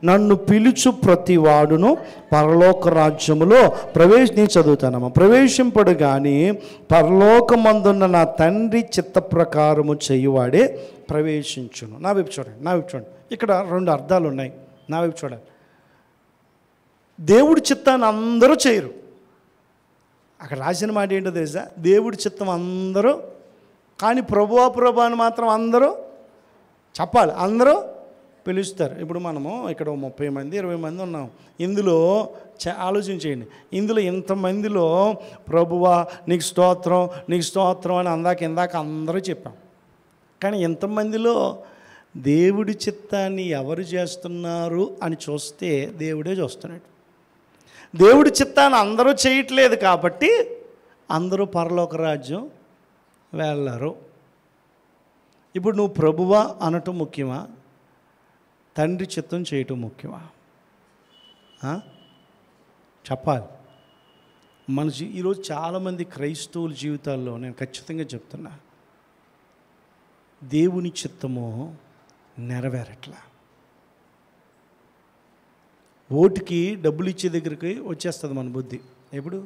నన్ను పిలుచు ప్రతి వాడును పరలోక రాజ్యములో నేను చదువుతానమ్మా, ప్రవేశింపడు కానీ పరలోకమందున్న నా తండ్రి చిత్త ప్రకారము చేయువాడే ప్రవేశించును. నా వైపు చూడండి. ఇక్కడ 2 అర్థాలు ఉన్నాయి. నా వైపు చూడండి. దేవుడి చిత్తాన్ని అందరూ చేయరు. అక్కడ రాసిన మాట ఏంటో తెలుసా? దేవుడి చిత్తం అందరూ, కానీ ప్రభువా ప్రభు అని మాత్రం అందరూ చెప్పాలి, అందరూ పిలుస్తారు. ఇప్పుడు మనము ఇక్కడ 30 మంది 20 మంది ఉన్నాం. ఇందులో ఆలోచించేయండి, ఇందులో ఇంతమందిలో ప్రభువా నీకు స్తోత్రం నీకు స్తోత్రం అని ఇందాక అందరూ చెప్పాం. కానీ ఇంతమందిలో దేవుడి చిత్తాన్ని ఎవరు చేస్తున్నారు అని చూస్తే దేవుడే చూస్తున్నాడు. దేవుడి చిత్తాన్ని అందరూ చేయట్లేదు కాబట్టి అందరూ పరలోక రాజ్యం వెళ్ళరు. ఇప్పుడు నువ్వు ప్రభువా అనటం ముఖ్యమా, తండ్రి చిత్తం చేయటం ముఖ్యమా? చెప్పాలి. మన ఈరోజు చాలామంది క్రైస్తవుల జీవితాల్లో నేను ఖచ్చితంగా చెప్తున్నా, దేవుని చిత్తము నెరవేరట్లా. ఓటుకి డబ్బులు ఇచ్చే దగ్గరికి వచ్చేస్తుంది మన బుద్ధి. ఎప్పుడు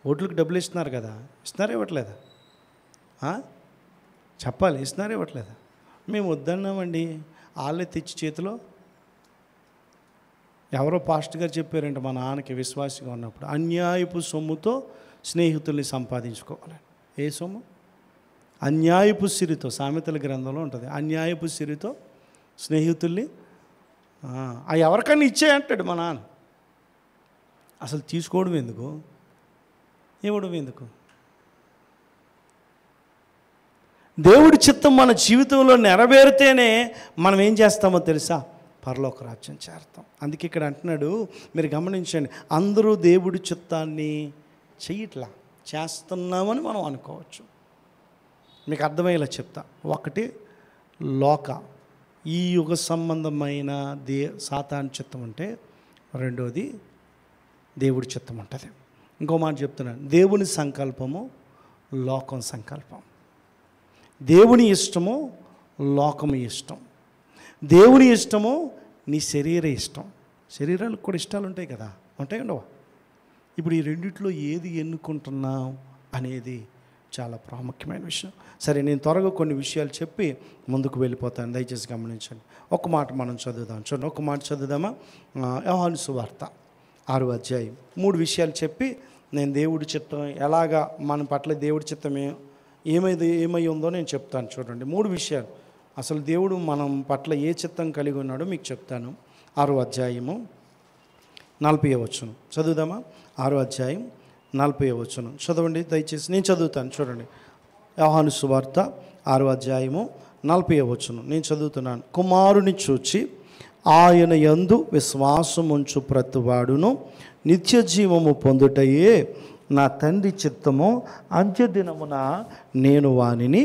ఓట్లకు డబ్బులు ఇస్తున్నారు కదా, ఇస్తున్నారా ఇవ్వట్లేదా? చెప్పాలి, ఇస్తున్నారా ఇవ్వట్లేదా? మేము వద్దన్నామండి, వాళ్ళే తెచ్చి చేతిలో. ఎవరో పాస్టర్ గారు చెప్పారంట మా నాన్నకి విశ్వాసిగా ఉన్నప్పుడు, అన్యాయపు సొమ్ముతో స్నేహితుల్ని సంపాదించుకోవాలి. ఏ సొమ్ము? అన్యాయపు సిరితో. సామెతల గ్రంథంలో ఉంటుంది, అన్యాయపు సిరితో స్నేహితుల్ని ఎవరికన్నా ఇచ్చే అంటాడు మా నాన్న. అసలు తీసుకోవడం ఎందుకు, ఇవ్వడం ఎందుకు? దేవుడి చిత్తం మన జీవితంలో నెరవేరితేనే మనం ఏం చేస్తామో తెలుసా? పరలోక రాజ్యం చేరుతాం. అందుకే ఇక్కడ అంటున్నాడు, మీరు గమనించండి, అందరూ దేవుడి చిత్తాన్ని చేయట్లా, చేస్తున్నామని మనం అనుకోవచ్చు. మీకు అర్థమయ్యేలా చెప్తా. ఒకటి లోక ఈ యుగ సంబంధమైన సాతాను చిత్తం ఉంటే, రెండోది దేవుడి చిత్తం ఉంటుంది. ఇంకో మాట చెప్తున్నాను, దేవుని సంకల్పము లోకం సంకల్పం. దేవుని ఇష్టము లోకము ఇష్టం. దేవుని ఇష్టము నీ శరీర ఇష్టం. శరీరాలకు కూడా ఇష్టాలు ఉంటాయి కదా, ఉంటాయి ఉండవా? ఇప్పుడు ఈ రెండిట్లో ఏది ఎన్నుకుంటున్నాం అనేది చాలా ప్రాముఖ్యమైన విషయం. సరే, నేను త్వరగా కొన్ని విషయాలు చెప్పి ముందుకు వెళ్ళిపోతాను, దయచేసి గమనించండి. ఒక మాట మనం చదువుదాం. చూడండి, ఒక మాట చదువుదామా? యోహాను సువార్త 6వ అధ్యాయం 3 విషయాలు చెప్పి నేను దేవుడి చిత్తం ఎలాగా మన పట్ల దేవుడి చిత్తం ఏమై ఉందో నేను చెప్తాను. చూడండి, 3 విషయాలు. అసలు దేవుడు మనం పట్ల ఏ చిత్తం కలిగి ఉన్నాడో మీకు చెప్తాను. 6వ అధ్యాయము 40వ వచనం చదువుదామా? 6వ అధ్యాయం 40వ వచనం చదవండి దయచేసి. నేను చదువుతాను. చూడండి, యోహాను సువార్త 6వ అధ్యాయము 40వ వచనం నేను చదువుతున్నాను. కుమారుని చూచి ఆయన యందు విశ్వాసముంచు ప్రతివాడును నిత్య జీవము పొందుటయే నా తండ్రి చిత్తము, అంత్యదినమున నేను వానిని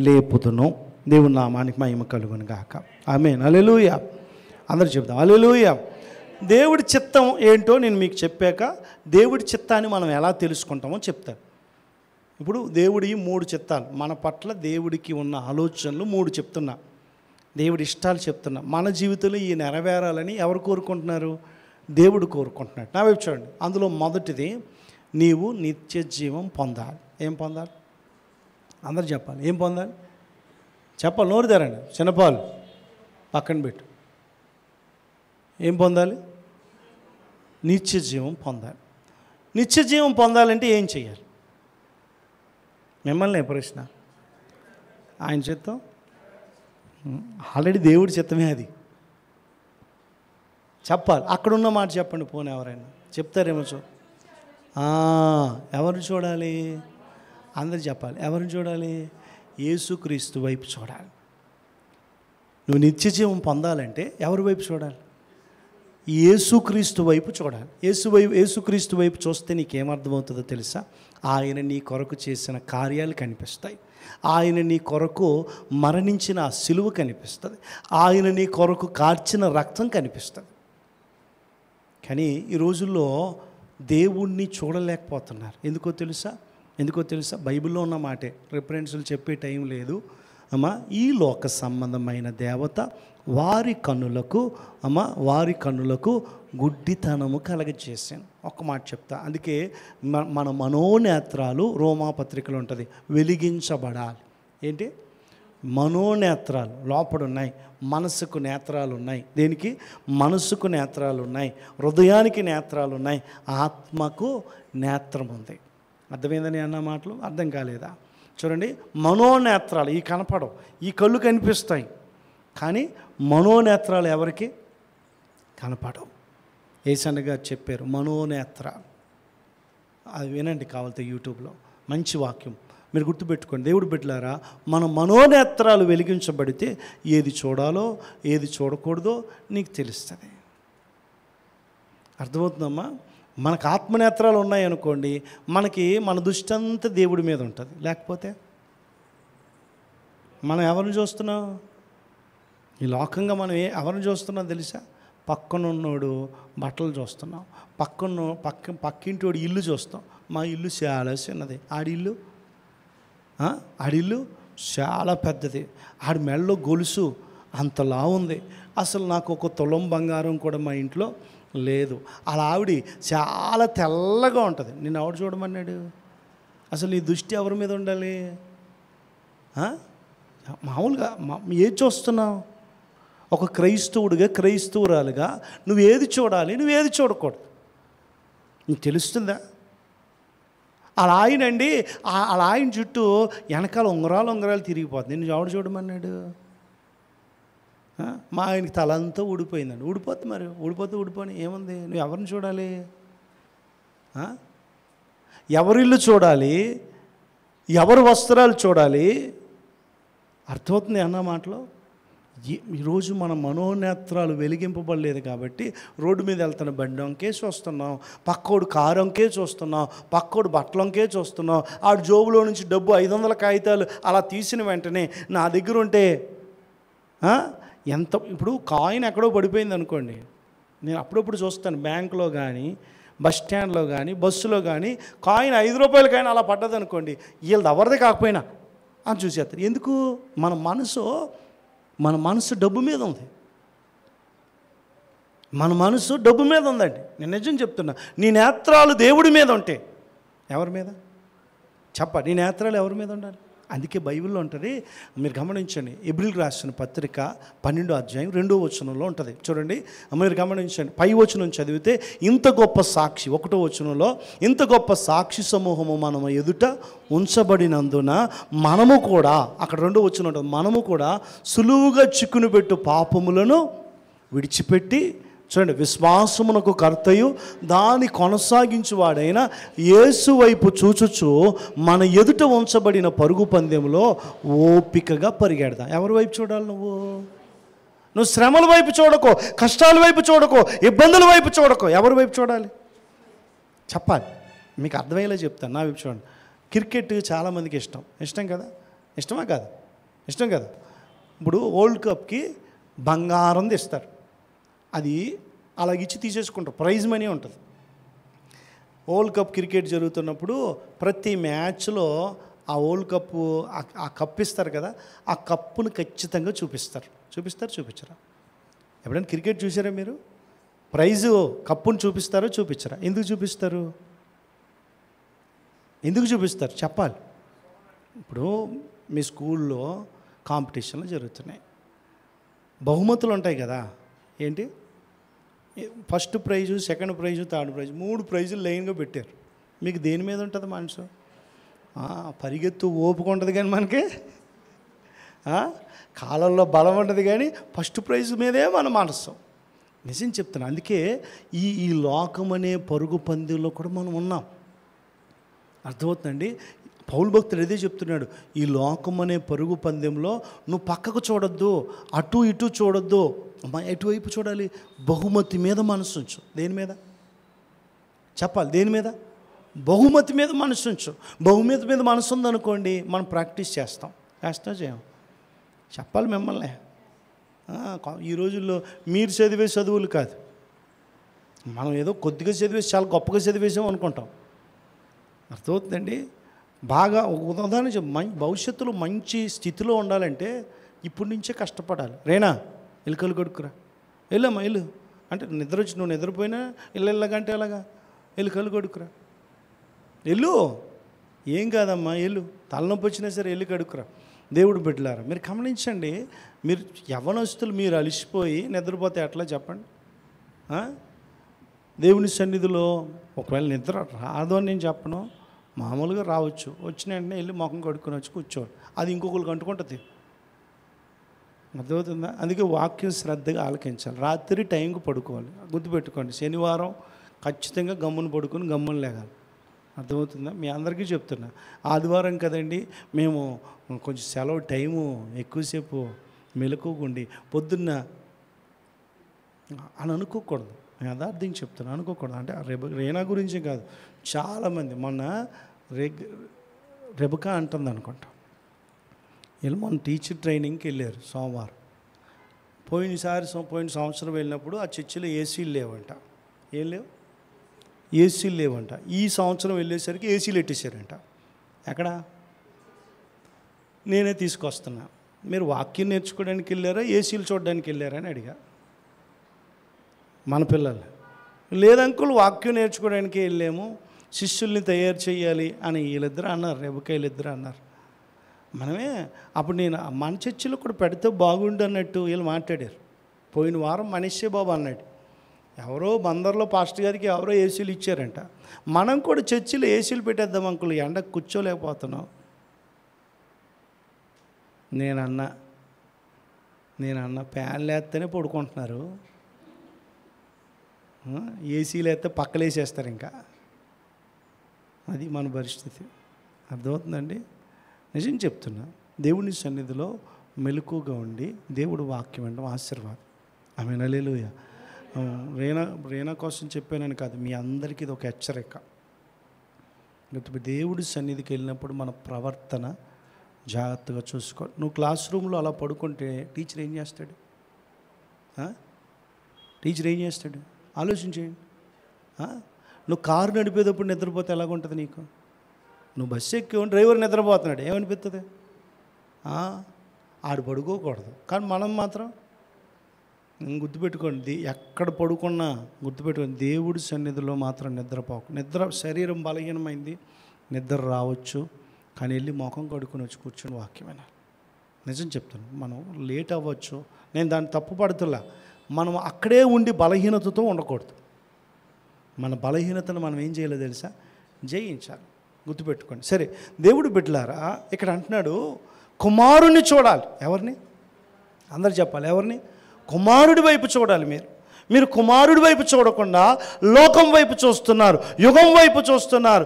లేపుదును. దేవుని నామానికి మహిమ కలుగును గాక. ఆమేన్. హల్లెలూయా. అందరూ చెప్తాం హల్లెలూయా. దేవుడి చిత్తం ఏంటో నేను మీకు చెప్పాక దేవుడి చిత్తాన్ని మనం ఎలా తెలుసుకుంటామో చెప్తాను. ఇప్పుడు దేవుడి 3 చిత్తాలు, మన పట్ల దేవుడికి ఉన్న ఆలోచనలు 3 చెప్తున్నా, దేవుడి ఇష్టాలు చెప్తున్నా. మన జీవితంలో ఈ నెరవేరాలని ఎవరు కోరుకుంటున్నారు? దేవుడు కోరుకుంటున్నాడు. నా వైపు చూడండి. అందులో మొదటిది, నీవు నిత్య జీవం పొందాలి. ఏం పొందాలి? అందరు చెప్పాలి. ఏం పొందాలి? చెప్పాలి, నోరు తెరండి. చిన్నపాలు పక్కన పెట్టు. ఏం పొందాలి? నిత్య జీవం పొందాలి. నిత్య జీవం పొందాలంటే ఏం చేయాలి? మిమ్మల్ని ప్రశ్న. ఆయన చిత్తం ఆల్రెడీ దేవుడి చిత్తమే అది. చెప్పాలి. అక్కడున్న మాట చెప్పండి. పోనీ ఎవరైనా చెప్తారేమో. ఎవరు చూడాలి? అందరు చెప్పాలి. ఎవరిని చూడాలి? యేసుక్రీస్తు వైపు చూడాలి. నువ్వు నిత్య జీవం పొందాలంటే ఎవరి వైపు చూడాలి? యేసుక్రీస్తు వైపు చూడాలి. యేసుక్రీస్తు వైపు చూస్తే నీకేమర్థమవుతుందో తెలుసా? ఆయన నీ కొరకు చేసిన కార్యాలు కనిపిస్తాయి. ఆయన నీ కొరకు మరణించిన ఆ సిలువ కనిపిస్తుంది. ఆయన నీ కొరకు కార్చిన రక్తం కనిపిస్తుంది. కానీ ఈ రోజుల్లో దేవుణ్ణి చూడలేకపోతున్నారు. ఎందుకో తెలుసా? బైబిల్లో ఉన్న మాటే, రిఫరెన్సులు చెప్పే టైం లేదు అమ్మా. ఈ లోక సంబంధమైన దేవత వారి కన్నులకు గుడ్డితనము కలగజేశాను. ఒక్క మాట చెప్తా. అందుకే మన మనోనేత్రాలు, రోమాపత్రికలు ఉంటుంది, వెలిగించబడాలి. ఏంటి? మనోనేత్రాలు లోపల ఉన్నాయి. మనసుకు నేత్రాలు ఉన్నాయి. దేనికి? మనసుకు నేత్రాలు ఉన్నాయి, హృదయానికి నేత్రాలు ఉన్నాయి, ఆత్మకు నేత్రం ఉంది. అర్థమైందని అన్న మాటలు అర్థం కాలేదా? చూడండి, మనోనేత్రాలు ఈ కనపడవు, ఈ కళ్ళు కనిపిస్తాయి, కానీ మనోనేత్రాలు ఎవరికి కనపడవు. యేసన్న గారు చెప్పారు మనోనేత్రాలు. అది వినండి కావాలితే యూట్యూబ్లో, మంచి వాక్యం. మీరు గుర్తుపెట్టుకోండి. దేవుడు బిడ్డలారా, మన మనోనేత్రాలు వెలిగించబడితే ఏది చూడాలో ఏది చూడకూడదో నీకు తెలుస్తుంది. అర్థమవుతుందమ్మా? మనకు ఆత్మనేత్రాలు ఉన్నాయనుకోండి, మనకి మన దృష్టి అంతా దేవుడి మీద ఉంటుంది. లేకపోతే మనం ఎవరిని చూస్తున్నాం? ఈ లోకంగా మనం ఎవరిని చూస్తున్నాం తెలుసా? పక్కనున్నోడు బట్టలు చూస్తున్నాం, పక్కింటోడు ఇల్లు చూస్తాం. మా ఇల్లు చాలా చిన్నది, ఆడిల్లు చాలా పెద్దది, ఆడి మెడలో గొలుసు అంతలా ఉంది, అసలు నాకు ఒక తులం బంగారం కూడా మా ఇంట్లో లేదు. అలా ఆవిడ చాలా తెల్లగా ఉంటుంది. నిన్ను ఎవడు చూడమన్నాడు? అసలు నీ దృష్టి ఎవరి మీద ఉండాలి? మామూలుగా ఏది చూస్తున్నావు? ఒక క్రైస్తవుడిగా, క్రైస్తవురాలుగా నువ్వు ఏది చూడాలి, నువ్వు ఏది చూడకూడదు నీకు తెలుస్తుందా? అలా ఆయన చుట్టూ వెనకాల ఉంగరాలు తిరిగిపోతుంది. నిన్ను ఎవడు చూడమన్నాడు? మా ఆయనకి తలంతా ఊడిపోయిందండి. ఊడిపోతుంది, మరి ఊడిపోని ఏముంది? నువ్వు ఎవరిని చూడాలి? ఎవరిల్లు చూడాలి? ఎవరి వస్త్రాలు చూడాలి? అర్థమవుతుంది అన్న మాటలో. ఈరోజు మన మనోనేత్రాలు వెలిగింపబడలేదు కాబట్టి రోడ్డు మీద వెళ్తున్న బండి వంకే చూస్తున్నాం, పక్కోడు కారు వంకే చూస్తున్నాం, పక్కోడు బట్టల వంకే చూస్తున్నాం. ఆడు జోబులో నుంచి డబ్బు 500 కాగితాలు అలా తీసిన వెంటనే నా దగ్గర ఉంటే ఎంత, ఇప్పుడు కాయిన్ ఎక్కడో పడిపోయింది అనుకోండి, నేను అప్పుడప్పుడు చూస్తాను బ్యాంకులో కానీ, బస్ స్టాండ్లో కానీ, బస్సులో కానీ కాయిన్ 5 రూపాయల కాయిన్ అలా పడ్డది అనుకోండి, వీళ్ళది ఎవరిదే కాకపోయినా అని చూసేస్తారు. ఎందుకు? మన మనసు డబ్బు మీద ఉంది. మన మనసు డబ్బు మీద ఉందండి. నేను నిజం చెప్తున్నా. నీ నేత్రాలు దేవుడి మీద ఉంటే ఎవరి మీద? చెప్ప, నీ నేత్రాలు ఎవరి మీద ఉండాలి? అందుకే బైబిల్లో ఉంటుంది, మీరు గమనించండి. ఎబ్రిల్ రాసిన పత్రిక 12వ అధ్యాయం 2వ వచనంలో ఉంటుంది. చూడండి, మీరు గమనించండి. పై వచనం చదివితే ఇంత గొప్ప సాక్షి, 1వ వచనంలో, ఇంత గొప్ప సాక్షి సమూహము మనము ఎదుట ఉంచబడినందున మనము కూడా, అక్కడ 2వ వచనం ఉంటుంది, మనము కూడా సులువుగా చిక్కును పెట్టు పాపములను విడిచిపెట్టి, చూడండి, విశ్వాసమునకు కర్తయు దాని కొనసాగించువాడైన యేసు వైపు చూచుచు మన ఎదుట ఉంచబడిన పరుగు పందెంలో ఓపికగా పరిగెడదాం. ఎవరి వైపు చూడాలి? నువ్వు శ్రమల వైపు చూడకో, కష్టాల వైపు చూడకో, ఇబ్బందుల వైపు చూడకో. ఎవరి వైపు చూడాలి? చెప్పాలి. మీకు అర్థమయ్యేలా చెప్తాను. నా వైపు చూడండి. క్రికెట్ చాలామందికి ఇష్టం కదా? ఇష్టమా కాదు? ఇష్టం కదా? ఇప్పుడు వరల్డ్ కప్కి బంగారం తెస్తారు. అది అలాగిచ్చి తీసేసుకుంటారు. ప్రైజ్ మనీ ఉంటుంది. వరల్డ్ కప్ క్రికెట్ జరుగుతున్నప్పుడు ప్రతి మ్యాచ్లో ఆ వరల్డ్ కప్పు ఆ కప్ ఇస్తారు కదా, ఆ కప్పును ఖచ్చితంగా చూపించరా? ఎప్పుడైనా క్రికెట్ చూసారా మీరు? ప్రైజు కప్పును చూపిస్తారో చూపించరా? ఎందుకు చూపిస్తారు చెప్పాలి. ఇప్పుడు మీ స్కూల్లో కాంపిటీషన్లు జరుగుతున్నాయి, బహుమతులు ఉంటాయి కదా. ఏంటి? First prize, second price, third price, 3 ప్రైజులు లైన్గా పెట్టారు. మీకు దేని మీద ఉంటుంది మనసు? పరిగెత్తు ఓపిక ఉంటుంది కానీ మనకి కాలంలో బలం ఉంటుంది కానీ ఫస్ట్ ప్రైజ్ మీదే మన మనసు. నిజం చెప్తున్నాను. అందుకే ఈ లోకం అనే పరుగు పందెంలో కూడా మనం ఉన్నాం. అర్థమవుతుందండి? పౌలు భక్తుడు అదే చెప్తున్నాడు. ఈ లోకం అనే పరుగు పందెంలో నువ్వు పక్కకు చూడొద్దు, అటు ఇటు చూడొద్దు. ఎటువైపు చూడాలి? బహుమతి మీద మనసు ఉంచు. దేని మీద చెప్పాలి? దేని మీద? బహుమతి మీద మనసు ఉంచు. బహుమతి మీద మనసు ఉందనుకోండి, మనం ప్రాక్టీస్ చేస్తాం చేయం చెప్పాలి మిమ్మల్ని. ఈ రోజుల్లో మీరు చదివే చదువులు కాదు, మనం ఏదో కొద్దిగా చదివేసి చాలా గొప్పగా చదివేసాం అనుకుంటాం. అర్థమవుతుందండి? బాగా ఉదాహరణ భవిష్యత్తులో మంచి స్థితిలో ఉండాలంటే ఇప్పటి నుంచే కష్టపడాలి. రేనా ఎలుకలు కొడుకురా, వెళ్ళమ్మా వెళ్ళు అంటే నిద్ర వచ్చి నువ్వు నిద్రపోయినా వెళ్ళగంటే ఎలాగా? ఎలుకలు కొడుకురా, వెళ్ళు, ఏం కాదమ్మా వెళ్ళు, తలనొప్పి వచ్చినా సరే వెళ్ళి కడుక్కురా. దేవుడు బిడ్డలారా, మీరు గమనించండి. మీరు యవ్వనస్తులు మీరు అలిసిపోయి నిద్రపోతే ఎట్లా చెప్పండి? దేవుని సన్నిధిలో ఒకవేళ నిద్ర రాదు అని నేను చెప్పను, మామూలుగా రావచ్చు. వచ్చిన వెంటనే వెళ్ళి ముఖం కడుక్కొని వచ్చి కూర్చోవాలి. అది ఇంకొకరికి అంటుకుంటుంది. అర్థమవుతుందా? అందుకే వాక్యం శ్రద్ధగా ఆలకించాలి. రాత్రి టైంకి పడుకోవాలి. గుర్తుపెట్టుకోండి, శనివారం ఖచ్చితంగా గమ్మున పడుకొని గమ్మున లేగాలి. అర్థమవుతుందా? మీ అందరికీ చెప్తున్నా. ఆదివారం కదండి, మేము కొంచెం సెలవు టైము ఎక్కువసేపు మెలకువకుండి పొద్దున్న అని అనుకోకూడదు. యథార్థంగా చెప్తున్నా, అనుకోకూడదు. అంటే రేనా గురించే కాదు, చాలామంది మొన్న రెబకా అంటుంది అనుకుంటా, వీళ్ళు మొన్న టీచర్ ట్రైనింగ్కి వెళ్ళారు సోమవారం. పోయిన సంవత్సరం వెళ్ళినప్పుడు ఆ చర్చిలో ఏసీలు లేవంట. ఏం లేవు? ఏసీలు లేవంట. ఈ సంవత్సరం వెళ్ళేసరికి ఏసీలు పెట్టేశారంట. ఎక్కడ? నేనే తీసుకొస్తున్నా. మీరు వాక్యం నేర్చుకోవడానికి వెళ్ళారా, ఏసీలు చూడడానికి వెళ్ళారా అని అడిగా. మన పిల్లలు లేదంకుల్ వాక్యం నేర్చుకోవడానికి వెళ్ళాము, శిష్యుల్ని తయారు చేయాలి అని వీళ్ళిద్దరు అన్నారు. రెబకాయలిద్దరు అన్నారు. మనమే అప్పుడు నేను మన చర్చిలో కూడా పెడితే బాగుండు అన్నట్టు వీళ్ళు మాట్లాడారు. పోయిన వారం మనీషే బాబు అన్నాడు, ఎవరో బందర్లో పాస్టర్ గారికి ఎవరో ఏసీలు ఇచ్చారంట. మనం కూడా చర్చిలో ఏసీలు పెట్టేద్దాం అంకుల్, ఎండకు కూర్చోలేకపోతున్నాం. నేనన్నా ఫ్యాన్లు వేస్తేనే పడుకుంటున్నారు, ఏసీలు వేస్తే పక్కలేసేస్తారు. ఇంకా అది మన పరిస్థితి. అర్థమవుతుందండి? నిజం చెప్తున్నా. దేవుని సన్నిధిలో మెలకుగా ఉండి దేవుడు వాక్యం అంటే ఆశీర్వాదం. ఆమె హల్లెలూయా. రేనా కోసం చెప్పానని కాదు, మీ అందరికీ ఇది ఒక హెచ్చరిక. దేవుడి సన్నిధికి వెళ్ళినప్పుడు మన ప్రవర్తన జాగ్రత్తగా చూసుకో. నువ్వు క్లాస్ రూమ్లో అలా పడుకుంటే టీచర్ ఏం చేస్తాడు? ఆలోచించేయండి. నువ్వు కారు నడిపేటప్పుడు నిద్రపోతే ఎలాగుంటుంది నీకు? నువ్వు బస్సు ఎక్కి డ్రైవర్ నిద్రపోతున్నాడు, ఏమనిపిస్తుంది? ఆడు పడుకోకూడదు. కానీ మనం మాత్రం గుర్తుపెట్టుకోండి, ఎక్కడ పడుకున్నా గుర్తుపెట్టుకోండి, దేవుడి సన్నిధిలో మాత్రం నిద్రపోకు. శరీరం బలహీనమైంది, నిద్ర రావచ్చు, కానీ వెళ్ళి ముఖం కడుక్కొని వచ్చి కూర్చొని వాక్యమైన. నిజం చెప్తాను, మనం లేట్ అవ్వచ్చు, నేను దాన్ని తప్పు పడుతున్నా. మనం అక్కడే ఉండి బలహీనతతో ఉండకూడదు. మన బలహీనతను మనం ఏం చేయాలో తెలుసా? జయించాలి. గుర్తుపెట్టుకోండి. సరే, దేవుడు బిడ్డలారా ఇక్కడ అంటున్నాడు, కుమారుని చూడాలి. ఎవరిని? అందరు చెప్పాలి. ఎవరిని? కుమారుడి వైపు చూడాలి. మీరు కుమారుడి వైపు చూడకుండా లోకం వైపు చూస్తున్నారు, యుగం వైపు చూస్తున్నారు,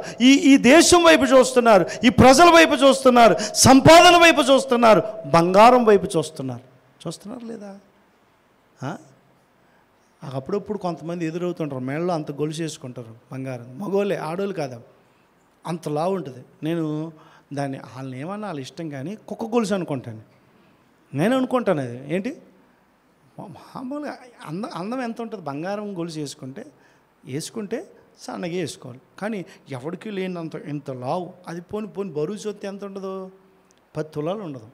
ఈ దేశం వైపు చూస్తున్నారు, ఈ ప్రజల వైపు చూస్తున్నారు, సంపాదన వైపు చూస్తున్నారు, బంగారం వైపు చూస్తున్నారు లేదా? అప్పుడప్పుడు కొంతమంది ఎదురవుతుంటారు, మెడలో అంత గొలుసు వేసుకుంటారు బంగారం. మగోళ్ళే, ఆడోళ్ళు కాదా, అంతలా ఉంటుంది. నేను దాన్ని వాళ్ళని ఏమన్నా వాళ్ళ ఇష్టం, కానీ కుక్క గొలుసు అనుకుంటాను. నేను అనుకుంటాను అది ఏంటి, మామూలుగా అందం ఎంత ఉంటుంది? బంగారం గొలుసు వేసుకుంటే సన్నగా వేసుకోవాలి. కానీ ఎవరికి లేనంత ఇంత లావు, అది పోని బరువు చూస్తే ఎంత ఉండదు? 10 తులాలు ఉండదు.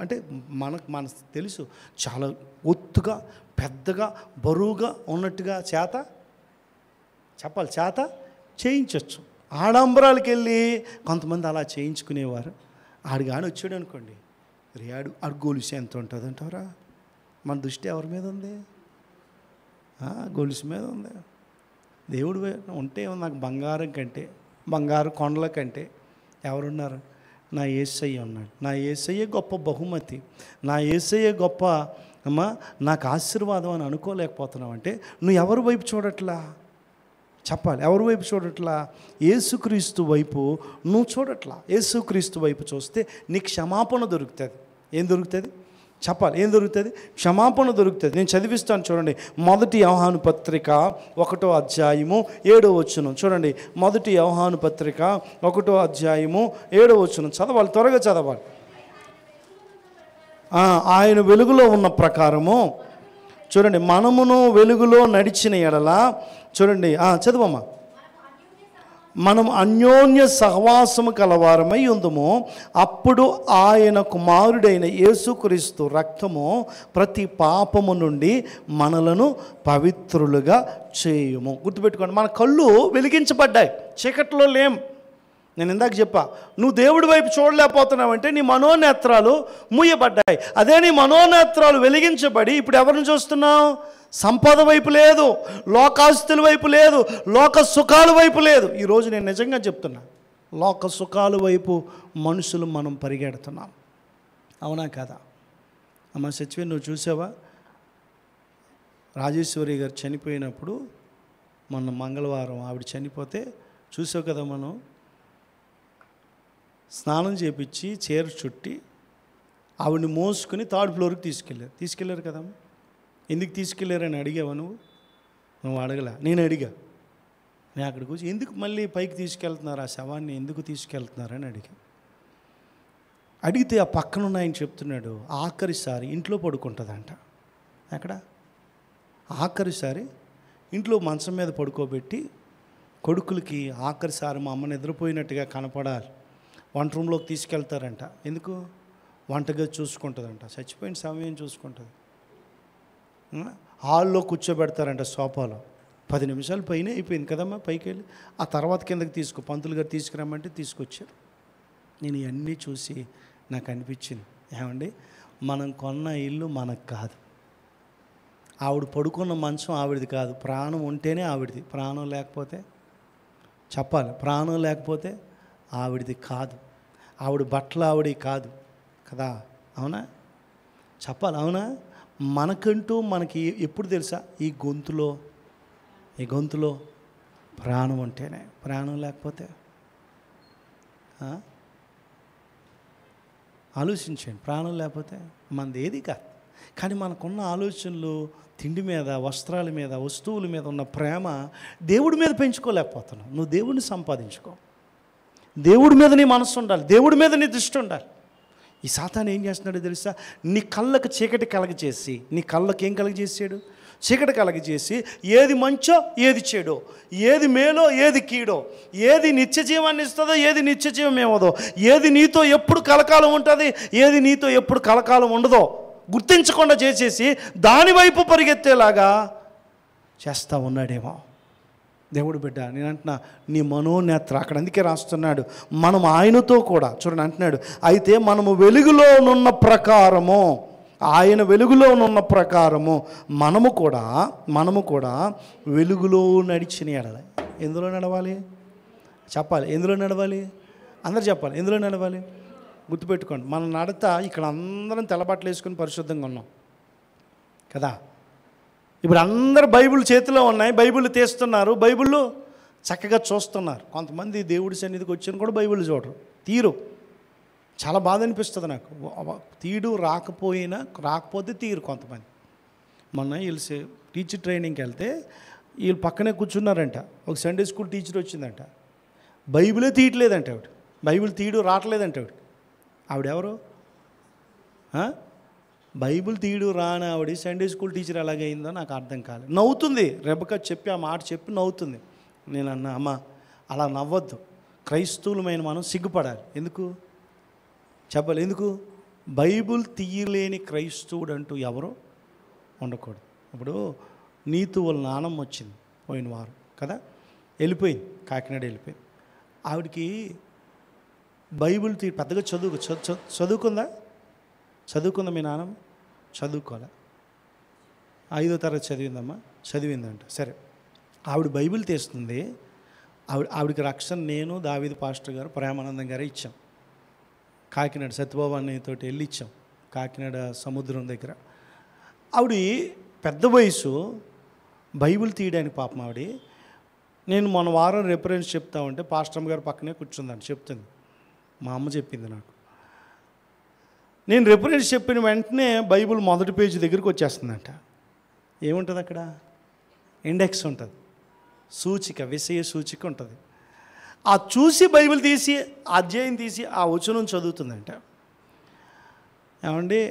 అంటే మనకు తెలుసు, చాలా ఒత్తుగా పెద్దగా బరువుగా ఉన్నట్టుగా చేత చేయించవచ్చు. ఆడంబరాలకు వెళ్ళి కొంతమంది అలా చేయించుకునేవారు. ఆడు కానీ వచ్చాడు అనుకోండి, ఆడు గొలుసు ఎంత ఉంటుంది అంటారా? మన దృష్టి ఎవరి మీద ఉంది? గొలుసు మీద ఉంది. దేవుడు ఉంటే నాకు బంగారు కొండల కంటే ఎవరున్నారు? నా యేసయ్య ఉన్నాడు. నా యేసయ్య గొప్ప బహుమతి, నా యేసయ్య గొప్ప నాకు ఆశీర్వాదం అని అనుకోలేకపోతున్నావు అంటే నువ్వు ఎవరి వైపు చూడట్లా? చెప్పాలి, ఎవరి వైపు చూడట్లా? యేసుక్రీస్తు వైపు నువ్వు చూడట్లా. యేసుక్రీస్తు వైపు చూస్తే నీకు క్షమాపణ దొరుకుతుంది. ఏం దొరుకుతుంది? చెప్పాలి, ఏం దొరుకుతుంది? క్షమాపణ దొరుకుతుంది. నేను చదివిస్తాను చూడండి. 1 యోహాను పత్రిక 1వ అధ్యాయము 7వ వచనం చూడండి. 1 యోహాను పత్రిక 1వ అధ్యాయము 7వ వచనం చదవాలి, త్వరగా చదవాలి. ఆయన వెలుగులో ఉన్న ప్రకారము చూడండి, మనమును వెలుగులో నడిచిన ఎడల చూడండి, చదవమ్మా. మనం అన్యోన్య సహవాసము కలవారమై ఉందుము, అప్పుడు ఆయన కుమారుడైన యేసుక్రీస్తు రక్తము ప్రతి పాపము నుండి మనలను పవిత్రులుగా చేయుము. గుర్తుపెట్టుకోండి, మన కళ్ళు వెలిగించబడ్డాయి, చీకట్లో లేం. నేను ఇందాక చెప్పా, నువ్వు దేవుడి వైపు చూడలేకపోతున్నావంటే నీ మనోనేత్రాలు మూయబడ్డాయి. అదే నీ మనోనేత్రాలు వెలిగించబడి ఇప్పుడు ఎవరిని చూస్తున్నావు? సంపద వైపు లేదు, లోకాస్తుల వైపు లేదు, లోక సుఖాల వైపు లేదు. ఈరోజు నేను నిజంగా చెప్తున్నా, లోక సుఖాల వైపు మనుషులు మనం పరిగెడుతున్నాం. అవునా కదా? అమ్మ సచివే, నువ్వు చూసావా? రాజేశ్వరి గారు చనిపోయినప్పుడు మొన్న మంగళవారం ఆవిడ చనిపోతే చూసావు కదా, మనం స్నానం చేపించి చీర చుట్టి ఆవిడని మోసుకుని 3rd ఫ్లోర్కి తీసుకెళ్ళారు కదమ్మా. ఎందుకు తీసుకెళ్ళారని అడిగావా నువ్వు అడగలా, నేను అడిగా. నేను అక్కడికి వచ్చి ఎందుకు మళ్ళీ పైకి తీసుకెళ్తున్నారు, ఆ శవాన్ని ఎందుకు తీసుకెళ్తున్నారని అడిగితే ఆ పక్కనున్న ఆయన చెప్తున్నాడు, ఆఖరిసారి ఇంట్లో పడుకుంటుందంట. ఎక్కడ? ఆఖరిసారి ఇంట్లో మంచం మీద పడుకోబెట్టి కొడుకులకి ఆఖరిసారి మా అమ్మ నిద్రపోయినట్టుగా కనపడాలి, వంట రూమ్లోకి తీసుకెళ్తారంట. ఎందుకు? వంటగది చూసుకుంటుందంట, చచ్చిపోయిన సమయం చూసుకుంటుంది. హాల్లో కూర్చోబెడతారంట, సోఫాలో. 10 నిమిషాలు పైన అయిపోయింది కదమ్మా, పైకి వెళ్ళి ఆ తర్వాత కిందకి పంతులు గారు తీసుకురమ్మంటే తీసుకొచ్చారు. నేను ఇవన్నీ చూసి నాకు అనిపించింది, ఏమండి, మనం కొన్న ఇల్లు మనకు కాదు, ఆవిడ పడుకున్న మంచం ఆవిడది కాదు, ప్రాణం ఉంటేనే ఆవిడది, ప్రాణం లేకపోతే చెప్పాలి, ప్రాణం లేకపోతే ఆవిడది కాదు, ఆవిడ బట్టలు ఆవిడ కాదు కదా. అవునా? చెప్పాలి, అవునా? మనకంటూ మనకి ఎప్పుడు తెలుసా? ఈ గొంతులో ప్రాణం ఉంటేనే, ప్రాణం లేకపోతే ఆలోచించండి, ప్రాణం లేకపోతే మనది ఏది కాదు. కానీ మనకున్న ఆలోచనలు తిండి మీద, వస్త్రాల మీద, వస్తువుల మీద ఉన్న ప్రేమ దేవుడి మీద పెంచుకోలేకపోతున్నావు. నువ్వు దేవుడిని సంపాదించుకో, దేవుడి మీద నీ మనసు ఉండాలి, దేవుడి మీద నీ దృష్టి ఉండాలి. ఈ సాతాను ఏం చేస్తున్నాడో తెలుసా? నీ కళ్ళకు చీకటి కలగజేసి, నీ కళ్ళకి ఏం కలగజేసాడు? చీకటి కలగజేసి ఏది మంచో ఏది చెడో, ఏది మేలో ఏది కీడో, ఏది నిత్య జీవాన్ని ఇస్తుందో ఏది నిత్య జీవం ఏమదో, ఏది నీతో ఎప్పుడు కలకాలం ఉంటుంది ఏది నీతో ఎప్పుడు కలకాలం ఉండదో గుర్తించకుండా చేసేసి దానివైపు పరిగెత్తేలాగా చేస్తూ ఉన్నాడేమో. దేవుడు బిడ్డ, నేను అంటున్నా, నీ మనోనేత్ర అక్కడ అందుకే రాస్తున్నాడు, మనం ఆయనతో కూడా చూడండి అంటున్నాడు, అయితే మనము వెలుగులోనున్న ప్రకారము, ఆయన వెలుగులోనున్న ప్రకారము మనము కూడా వెలుగులో నడిచిన ఎడల. ఎందులో నడవాలి? చెప్పాలి, ఎందులో నడవాలి? అందరు చెప్పాలి, ఎందులో నడవాలి? గుర్తుపెట్టుకోండి, మన నడత ఇక్కడ అందరం తెల్లబట్టలు వేసుకుని పరిశుద్ధంగా ఉన్నాం కదా. ఇప్పుడు అందరు బైబిల్ చేతిలో ఉన్నాయి, బైబిల్ తీస్తున్నారు, బైబిళ్ళు చక్కగా చూస్తున్నారు. కొంతమంది దేవుడి సన్నిధికి వచ్చిన కూడా బైబిల్ చూడరు, తీరు. చాలా బాధ అనిపిస్తుంది నాకు. తీడు రాకపోతే తీరు కొంతమంది. మొన్న వీళ్ళు టీచర్ ట్రైనింగ్కి వెళ్తే వీళ్ళు పక్కనే కూర్చున్నారంట. ఒక సండే స్కూల్ టీచర్ వచ్చిందంట, బైబిలే తీయట్లేదంట ఆవిడ, బైబిల్ తీయడు రావట్లేదంట ఆవిడెవరు? బైబిల్ తీయడు రాని ఆవిడ సండే స్కూల్ టీచర్ ఎలాగైందో నాకు అర్థం కాలేదు. నవ్వుతుంది, రెబకా చెప్పి ఆ మాట చెప్పి నవ్వుతుంది. నేను అన్నా, అమ్మ అలా నవ్వద్దు, క్రైస్తవులమైన మనం సిగ్గుపడాలి. ఎందుకు చెప్పాలి? ఎందుకు? బైబిల్ తీయలేని క్రైస్తవుడు అంటూ ఎవరు ఉండకూడదు. ఇప్పుడు నీతు వాళ్ళ నానమ్మ వచ్చింది పోయిన వారం కదా, వెళ్ళిపోయింది, కాకినాడ వెళ్ళిపోయింది. ఆవిడకి బైబిల్ పెద్దగా చదువుకుందా మీ నాన్నమ్మ? చదువుకోలే, 5వ తరగతి చదివిందమ్మా, చదివిందంట. సరే, ఆవిడ బైబిల్ తీస్తుంది. ఆవిడకి రక్షణ నేను, దావీదు పాస్టర్ గారు, ప్రేమానందం గారే ఇచ్చాం. కాకినాడ సత్యబాబు అన్నయ్యతోటి వెళ్ళి ఇచ్చాం, కాకినాడ సముద్రం దగ్గర. ఆవిడ పెద్ద వయసు, బైబిల్ తీయడానికి పాపం ఆవిడ. నేను మన వారం రెఫరెన్స్ చెప్తా ఉంటే పాస్టర్ గారు పక్కనే కూర్చుందని చెప్తుంది. మా అమ్మ చెప్పింది నాకు. నేను రెఫరెన్స్ చెప్పిన వెంటనే బైబిల్ మొదటి పేజీ దగ్గరికి వచ్చేస్తుందంట. ఏముంటుంది అక్కడ? ఇండెక్స్ ఉంటుంది, సూచిక, విషయ సూచిక ఉంటుంది. ఆ చూసి బైబిల్ తీసి అధ్యాయం తీసి ఆ వచనం చదువుతుందంట. ఏమండి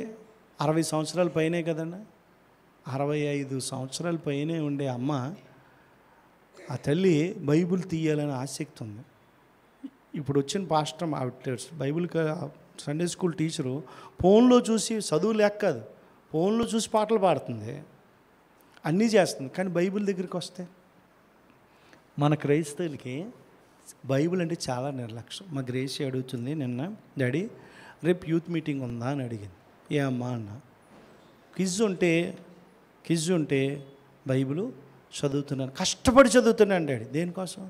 60 సంవత్సరాల పైనే కదండి, 65 సంవత్సరాల పైనే ఉండే అమ్మ, ఆ తల్లి బైబిల్ తీయాలని ఆసక్తి ఉంది. ఇప్పుడు వచ్చిన పాస్టర్ ఆవిడ బైబిల్ సండే స్కూల్ టీచరు ఫోన్లో చూసి, చదువు లేక కాదు, ఫోన్లో చూసి పాటలు పాడుతుంది, అన్నీ చేస్తుంది. కానీ బైబిల్ దగ్గరికి వస్తే మన క్రైస్తవులకి బైబిల్ అంటే చాలా నిర్లక్ష్యం. మా గ్రేసి అడుగుతుంది నిన్న, డాడీ రేపు యూత్ మీటింగ్ ఉందా అని అడిగింది. ఏ అమ్మా అన్న, క్విజ్ ఉంటే బైబిల్ చదువుతున్నాను, కష్టపడి చదువుతున్నాను డాడీ. దేనికోసం?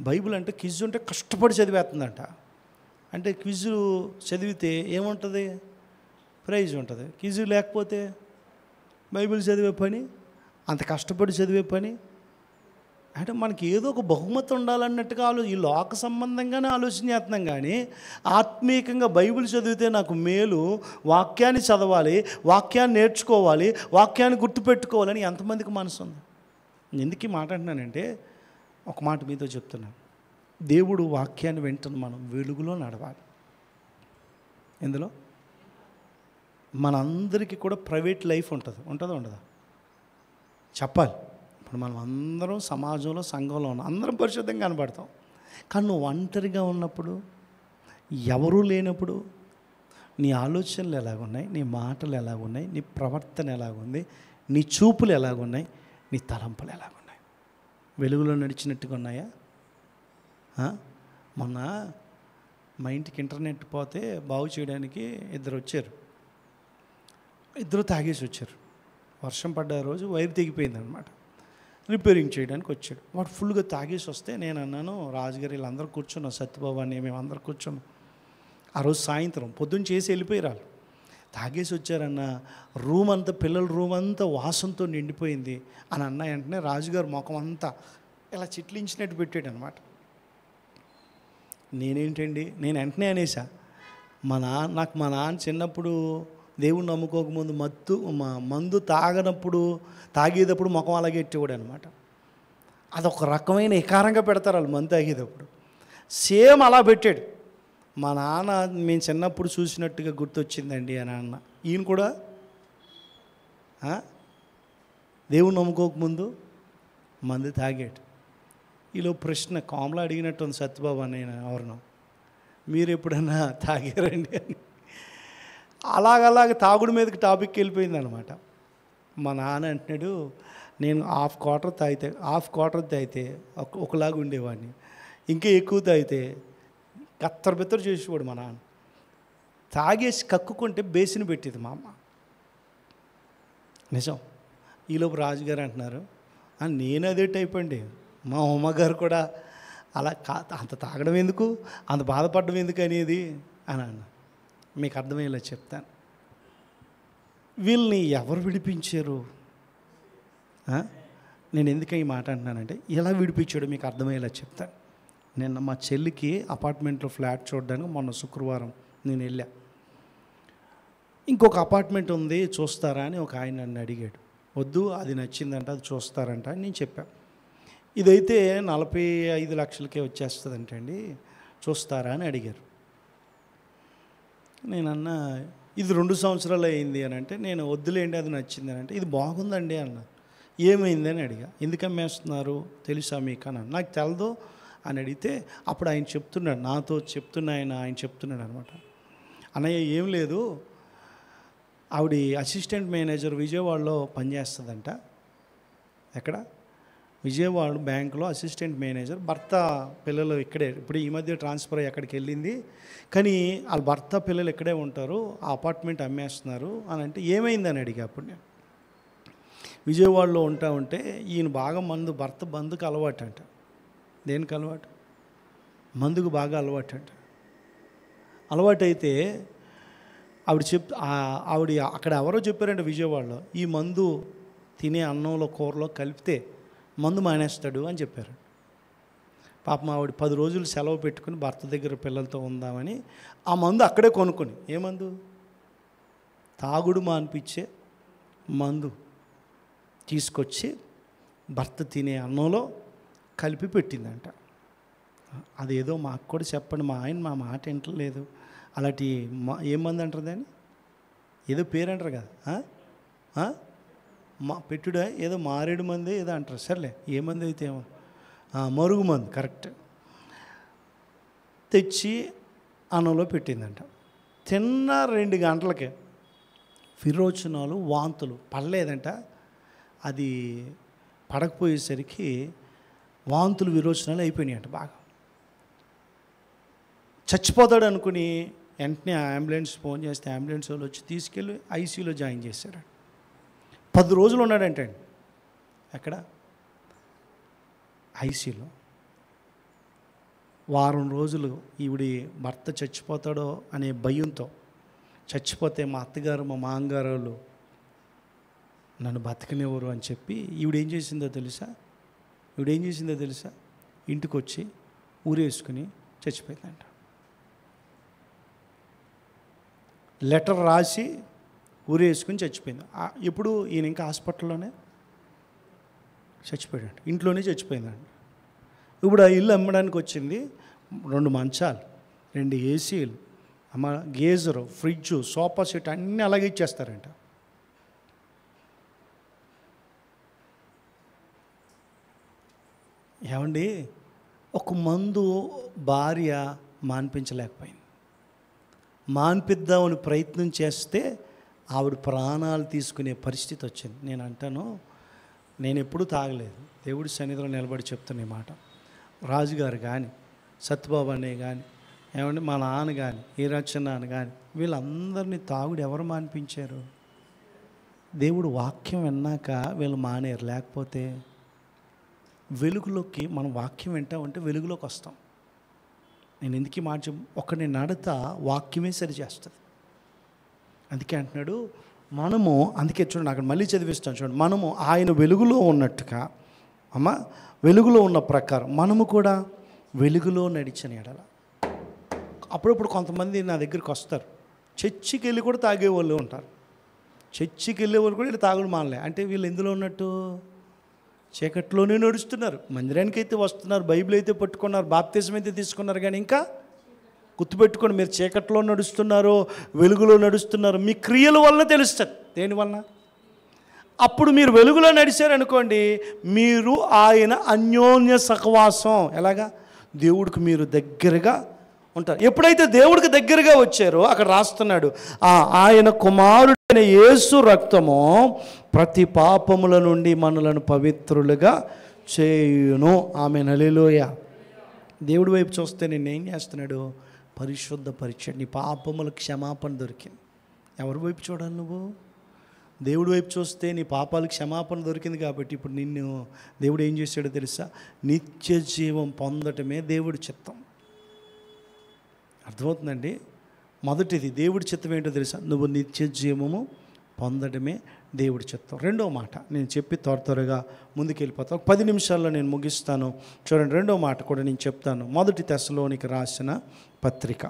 బైబిల్ అంటే క్విజ్ ఉంటే కష్టపడి చదివేస్తుందంట. అంటే క్విజ్ చదివితే ఏముంటుంది? ప్రైజ్ ఉంటుంది. క్విజ్ లేకపోతే బైబిల్ చదివే పని, అంత కష్టపడి చదివే పని అంటే మనకి ఏదో ఒక బహుమతి ఉండాలన్నట్టుగా ఈ లోక సంబంధంగానే ఆలోచన చేస్తున్నాం. కానీ ఆత్మీయంగా బైబిల్ చదివితే నాకు మేలు, వాక్యాన్ని చదవాలి, వాక్యాన్ని నేర్చుకోవాలి, వాక్యాన్ని గుర్తుపెట్టుకోవాలని ఎంతమందికి మనసు ఉంది? ఎందుకు ఈ మాట అంటున్నానంటే, ఒక మాట మీతో చెప్తున్నాను. దేవుడు వాక్యాన్ని వింటున్న మనం వెలుగులో నడవాలి. ఇందులో మనందరికీ కూడా ప్రైవేట్ లైఫ్ ఉంటుందా ఉండదా? చెప్పాలి. ఇప్పుడు మనం అందరం సమాజంలో, సంఘంలో ఉన్నాం, అందరం పరిశుద్ధంగా కనబడతాం. కానీ నువ్వు ఒంటరిగా ఉన్నప్పుడు, ఎవరూ లేనప్పుడు నీ ఆలోచనలు ఎలాగున్నాయి, నీ మాటలు ఎలాగున్నాయి, నీ ప్రవర్తన ఎలాగుంది, నీ చూపులు ఎలాగున్నాయి, నీ తలంపులు ఎలాగున్నాయి? వెలుగులో నడిచినట్టుగా ఉన్నాయా? మొన్న మా ఇంటికి ఇంటర్నెట్ పోతే బాగు చేయడానికి ఇద్దరు వచ్చారు. ఇద్దరు తాగేసి వచ్చారు. వర్షం పడ్డ రోజు వైర్ తెగిపోయింది అనమాట. రిపేరింగ్ చేయడానికి వచ్చాడు. వాడు ఫుల్గా తాగేసి వస్తే నేను అన్నాను, రాజుగారు వీళ్ళందరూ కూర్చున్నాం, సత్యబాబు అని మేమందరూ కూర్చున్నాం. ఆ రోజు సాయంత్రం, పొద్దున్న చేసి వెళ్ళిపోయారు వాళ్ళు. తాగేసి వచ్చారన్న, రూమ్ అంతా, పిల్లల రూమ్ అంతా వాసనతో నిండిపోయింది అని అన్న వెంటనే రాజుగారు ముఖం అంతా ఇలా చిట్లించినట్టు పెట్టాడు అనమాట. నేనేంటండి, నేను వెంటనే అనేసా, నాకు మా నాన్న చిన్నప్పుడు దేవుణ్ణి నమ్ముకోకముందు మందు తాగేటప్పుడు ముఖం అలాగే ఎట్టేవాడు అనమాట. అదొక రకమైన వికారంగా పెడతారు వాళ్ళు మందు తాగేటప్పుడు. సేమ్ అలా పెట్టాడు. మా నాన్న మేము చిన్నప్పుడు చూసినట్టుగా గుర్తొచ్చిందండి అని అన్న. ఈయన కూడా దేవుణ్ణి నమ్ముకోకముందు మందు తాగాడు. ఈలో ప్రశ్న కామ్లా అడిగినట్టు ఉంది సత్యబాబు అన్నయ్య ఎవరినో, మీరు ఎప్పుడన్నా తాగారండి అని. అలాగ తాగుడు మీదకి టాపిక్కి వెళ్ళిపోయింది అనమాట. మా నాన్న అంటున్నాడు, నేను హాఫ్ క్వార్టర్ తాగితే ఒకలాగా ఉండేవాడిని, ఇంకా ఎక్కువ తాగితే కత్తరు చేసేవాడు మా నాన్న. తాగేసి కక్కుకుంటే బేసిన్ పెట్టేది మా అమ్మ. నిజం. ఈలోపు రాజుగారు అంటున్నారు, నేను అదే టైప్ అండి, మా అమ్మగారు కూడా అలా అంత తాగడం ఎందుకు, అంత బాధపడడం ఎందుకు అనేది అని అన్న. మీకు అర్థమయ్యేలా చెప్తాను. వీళ్ళని ఎవరు విడిపించారు? నేను ఎందుకు ఈ మాట అంటున్నానంటే, ఎలా విడిపించాడో మీకు అర్థమయ్యేలా చెప్తాను. నిన్న మా చెల్లికి అపార్ట్మెంట్లో ఫ్లాట్ చూడడానికి మొన్న శుక్రవారం నేను వెళ్ళా. ఇంకొక అపార్ట్మెంట్ ఉంది చూస్తారా అని ఒక ఆయన నన్ను అడిగాడు. వద్దు, అది నచ్చిందంట, అది చూస్తారంట అని నేను చెప్పాను. ఇదైతే 45 లక్షలకే వచ్చేస్తుందంటండి, చూస్తారా అని అడిగారు. నేనన్నా, ఇది 2 సంవత్సరాలు అయింది అని అంటే, నేను వద్దులేండి అది నచ్చింది అని అంటే, ఇది బాగుందండి అన్నారు. ఏమైంది అని అడిగా. ఎందుకు అమ్మేస్తున్నారు తెలుసా మీకు అని. నాకు తెలదు అని అడిగితే అప్పుడు ఆయన చెప్తున్నాడు, నాతో ఆయన చెప్తున్నాడు అనమాట. అన్నయ్య ఏం లేదు, ఆవిడ అసిస్టెంట్ మేనేజర్ విజయవాడలో పనిచేస్తుందంట. ఎక్కడ? విజయవాడ బ్యాంకులో అసిస్టెంట్ మేనేజర్. భర్త పిల్లలు ఇక్కడే, ఇప్పుడు ఈ మధ్య ట్రాన్స్ఫర్ అయ్యి అక్కడికి వెళ్ళింది, కానీ వాళ్ళ భర్త పిల్లలు ఇక్కడే ఉంటారు, ఆ అపార్ట్మెంట్ అమ్మేస్తున్నారు అని అంటే ఏమైందని అడిగా. అప్పుడు నేను విజయవాడలో ఉంటే ఈయన బాగా భర్త మందుకు అలవాటు అంట. దేనికి అలవాటు? మందుకు బాగా అలవాటు అంట. అలవాటైతే ఆవిడ అక్కడ ఎవరో చెప్పారంటే విజయవాడలో, ఈ మందు తినే అన్నంలో కూరలో కలిపితే మందు మానేస్తాడు అని చెప్పారు. పాపం ఆవిడ 10 రోజులు సెలవు పెట్టుకుని భర్త దగ్గర పిల్లలతో ఉందామని ఆ మందు అక్కడే కొనుక్కొని, ఏ మందు? తాగుడు మాన్పించే మందు తీసుకొచ్చి భర్త తినే అన్నంలో కలిపి పెట్టిందంట. అదేదో మాకు కూడా చెప్పండి, మా మాట వింటలేదు. అలాంటి ఏం మంది అంటారు దాన్ని? ఏదో పేరు అంటారు కదా, పెట్టుడా ఏదో మారేడు మంది ఏదో అంటారు. సర్లే ఏ మంది అయితే ఏమో, మరుగు మందు కరెక్ట్. తెచ్చి అన్నంలో పెట్టిందంట. తిన్న 2 గంటలకే విరోచనాలు, వాంతులు పడలేదంట. అది పడకపోయేసరికి వాంతులు విరోచనాలు అయిపోయినాయంట బాగా. చచ్చిపోతాడు అనుకుని వెంటనే అంబులెన్స్ ఫోన్ చేస్తే అంబులెన్స్ వాళ్ళు వచ్చి తీసుకెళ్ళి ఐసీయూలో జాయిన్ చేశారు. 10 రోజులు ఉన్నాడంటే. ఎక్కడ? ఐసీయూలో. వారం రోజులు ఈవిడి భర్త చచ్చిపోతాడో అనే భయంతో, చచ్చిపోతే మా అత్తగారు మా మామగారు వాళ్ళు నన్ను బతకనివ్వరు అని చెప్పి ఈవిడేం చేసిందో తెలుసా? ఇంటికి వచ్చి ఊరేసుకుని చచ్చిపోయిందంట. లెటర్ రాసి ఊరేసుకుని చచ్చిపోయింది. ఎప్పుడు ఈయన ఇంకా హాస్పిటల్లోనే చచ్చిపోయాడు, ఇంట్లోనే చచ్చిపోయిందండి. ఇప్పుడు ఆ ఇల్లు అమ్మడానికి వచ్చింది. 2 మంచాలు, 2 ఏసీలు, గేజరు, ఫ్రిడ్జు, సోఫా సెట్ అన్నీ అలాగే ఇచ్చేస్తారంట. ఏమండి, ఒక మందు భార్య మాన్పించలేకపోయింది. మాన్పిద్దామని ప్రయత్నం చేస్తే ఆవిడ ప్రాణాలు తీసుకునే పరిస్థితి వచ్చింది. నేను అంటాను, నేను ఎప్పుడూ తాగలేదు, దేవుడి సన్నిధిలో నిలబడి చెప్తున్న మాట. రాజుగారు కానీ, సత్యబాబు అనే కానీ, ఏమంటే మా నాన్న కానీ, ఈరచ్చన్న అని కానీ, వీళ్ళందరినీ తాగుడు ఎవరు మాన్పించారు? దేవుడు వాక్యం విన్నాక వీళ్ళు మానేరు. లేకపోతే వెలుగులోకి మనం వాక్యం వింటామంటే వెలుగులోకి వస్తాం. నేను ఎందుకు ఈ మాట ఒకరిని నడత వాక్యమే సరిచేస్తుంది. అందుకే అంటున్నాడు మనము, అందుకే చూడండి అక్కడ మళ్ళీ చదివిస్తాను చూడండి, మనము ఆయన వెలుగులో ఉన్నట్టుగా, వెలుగులో ఉన్న ప్రకారం మనము కూడా వెలుగులో నడిచిన ఎడల. అప్పుడప్పుడు కొంతమంది నా దగ్గరికి వస్తారు, చర్చికి వెళ్ళి కూడా తాగేవాళ్ళు ఉంటారు. చర్చికి వెళ్ళేవాళ్ళు కూడా వీళ్ళు తాగుడు మానలే. అంటే వీళ్ళు ఎందులో ఉన్నట్టు? చీకట్లోనే నడుస్తున్నారు. మందిరానికి అయితే వస్తున్నారు, బైబిల్ అయితే పట్టుకున్నారు, బాప్తిజం అయితే తీసుకున్నారు, కానీ ఇంకా గుర్తుపెట్టుకోండి, మీరు చీకట్లో నడుస్తున్నారో వెలుగులో నడుస్తున్నారో మీ క్రియల వలన తెలుస్తుంది. దేనివలన? అప్పుడు మీరు వెలుగులో నడిచారనుకోండి, మీరు ఆయన అన్యోన్య సహవాసం, ఎలాగా? దేవుడికి మీరు దగ్గరగా ఉంటారు. ఎప్పుడైతే దేవుడికి దగ్గరగా వచ్చారో అక్కడ రాస్తున్నాడు, ఆయన కుమారుడైన యేసు రక్తము ప్రతి పాపముల నుండి మనలను పవిత్రులుగా చేయును. ఆమేన్, హల్లెలూయా. దేవుడి వైపు చూస్తే నేనేం చేస్తున్నాడు? పరిశుద్ధ పరీక్ష. నీ పాపముల క్షమాపణ దొరికింది. ఎవరి వైపు చూడాలి నువ్వు? దేవుడి వైపు చూస్తే నీ పాపాలకు క్షమాపణ దొరికింది. కాబట్టి ఇప్పుడు నిన్ను దేవుడు ఏం చేశాడో తెలుసా? నిత్య జీవం పొందటమే దేవుడి చిత్తం. అర్థమవుతుందండి? మొదటిది దేవుడి చిత్తం ఏంటో తెలుసా? నువ్వు నిత్య జీవము పొందడమే దేవుడి చిత్తం. రెండో మాట నేను చెప్పి త్వరగా ముందుకు వెళ్ళిపోతాను. 10 నిమిషాల్లో నేను ముగిస్తాను. చూడండి, రెండో మాట కూడా నేను చెప్తాను. మొదటి తెస్సలోనికి రాసిన పత్రిక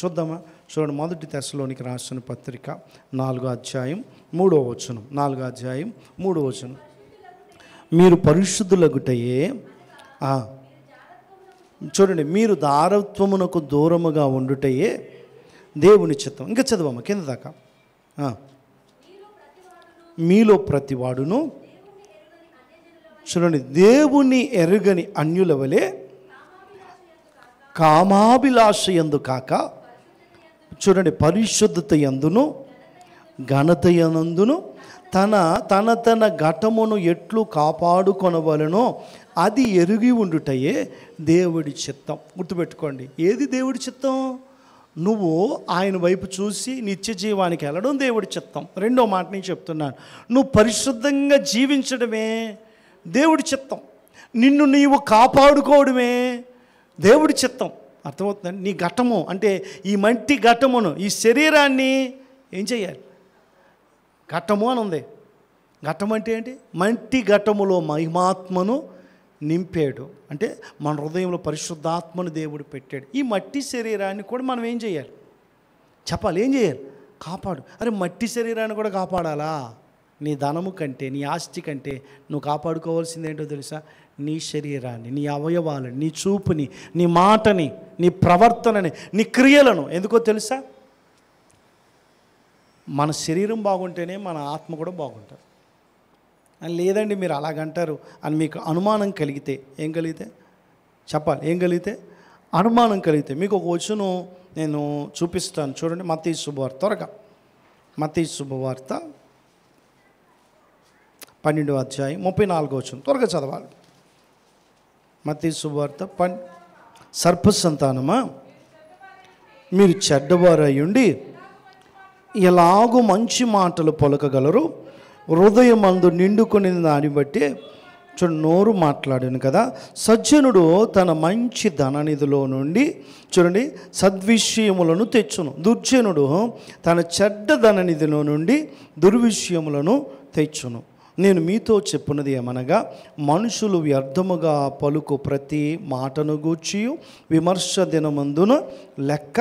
చూద్దామా? చూడండి, మొదటి తెస్సలోనికి రాసిన పత్రిక 4వ అధ్యాయం 3వ వచనం. 4వ అధ్యాయం 3వ వచనం. మీరు పరిశుద్ధులగుటయే, చూడండి, మీరు దారత్వమునకు దూరముగా ఉండుటయే దేవుని చిత్తం. ఇంకా చదవమ్మ కింద దాకా. మీలో ప్రతివాడును చూడండి, దేవుని ఎరుగని అన్యుల వలె కామాభిలాష యందు కాక, చూడండి, పరిశుద్ధత యందును ఘనత యందును తన ఘటమును ఎట్లు కాపాడుకొనవలెనో అది ఎరిగి ఉండుటయే దేవుడి చిత్తం. గుర్తుపెట్టుకోండి, ఏది దేవుడి చిత్తం? నువ్వు ఆయన వైపు చూసి నిత్య జీవానికి వెళ్ళడం దేవుడి చిత్తం. రెండో మాట నేను చెప్తున్నాను, నువ్వు పరిశుద్ధంగా జీవించడమే దేవుడి చిత్తం. నిన్ను నీవు కాపాడుకోవడమే దేవుడి చిత్తం. అర్థమవుతుందండి? నీ ఘటము అంటే ఈ మట్టి ఘటమును, ఈ శరీరాన్ని ఏం చేయాలి? ఘటము అని ఉంది. ఘటం అంటే ఏంటి? మట్టి ఘటములో మహిమాత్మను నింపాడు. అంటే మన హృదయంలో పరిశుద్ధాత్మను దేవుడు పెట్టాడు. ఈ మట్టి శరీరాన్ని కూడా మనం ఏం చేయాలి? చెప్పాలి. ఏం చేయాలి? కాపాడు. అరే, మట్టి శరీరాన్ని కూడా కాపాడాలా? నీ ధనము కంటే, నీ ఆస్తి కంటే నువ్వు కాపాడుకోవాల్సింది ఏంటో తెలుసా? నీ శరీరాన్ని, నీ అవయవాలని, నీ చూపుని, నీ మాటని, నీ ప్రవర్తనని, నీ క్రియలను. ఎందుకో తెలుసా? మన శరీరం బాగుంటేనే మన ఆత్మ కూడా బాగుంటుంది. లేదండి మీరు అలాగంటారు అని మీకు అనుమానం కలిగితే, ఏం కలిగితే చెప్పాలి? ఏం కలిగితే? అనుమానం కలిగితే మీకు ఒక వచనం నేను చూపిస్తాను. చూడండి, మత్తయి శుభవార్త, త్వరగా మత్తయి శుభవార్త 12వ అధ్యాయం 34వ వచనం, త్వరగా చదవాలి. మత్తయి శుభవార్త సర్ప సంతానమా, మీరు చెడ్డవారయ్యుండి ఎలాగూ మంచి మాటలు పలకగలరు? హృదయమందు నిండుకొని దాన్ని బట్టి నోరు మాట్లాడాను కదా. సజ్జనుడు తన మంచి ధననిధిలో నుండి చూడండి సద్విషయములను తెచ్చును, దుర్జనుడు తన చెడ్డ ధననిధిలో నుండి దుర్విషయములను తెచ్చును. నేను మీతో చెప్పున్నది ఏమనగా, మనుషులు వ్యర్థముగా పలుకు ప్రతి మాటను గూర్చి విమర్శ దినమందున లెక్క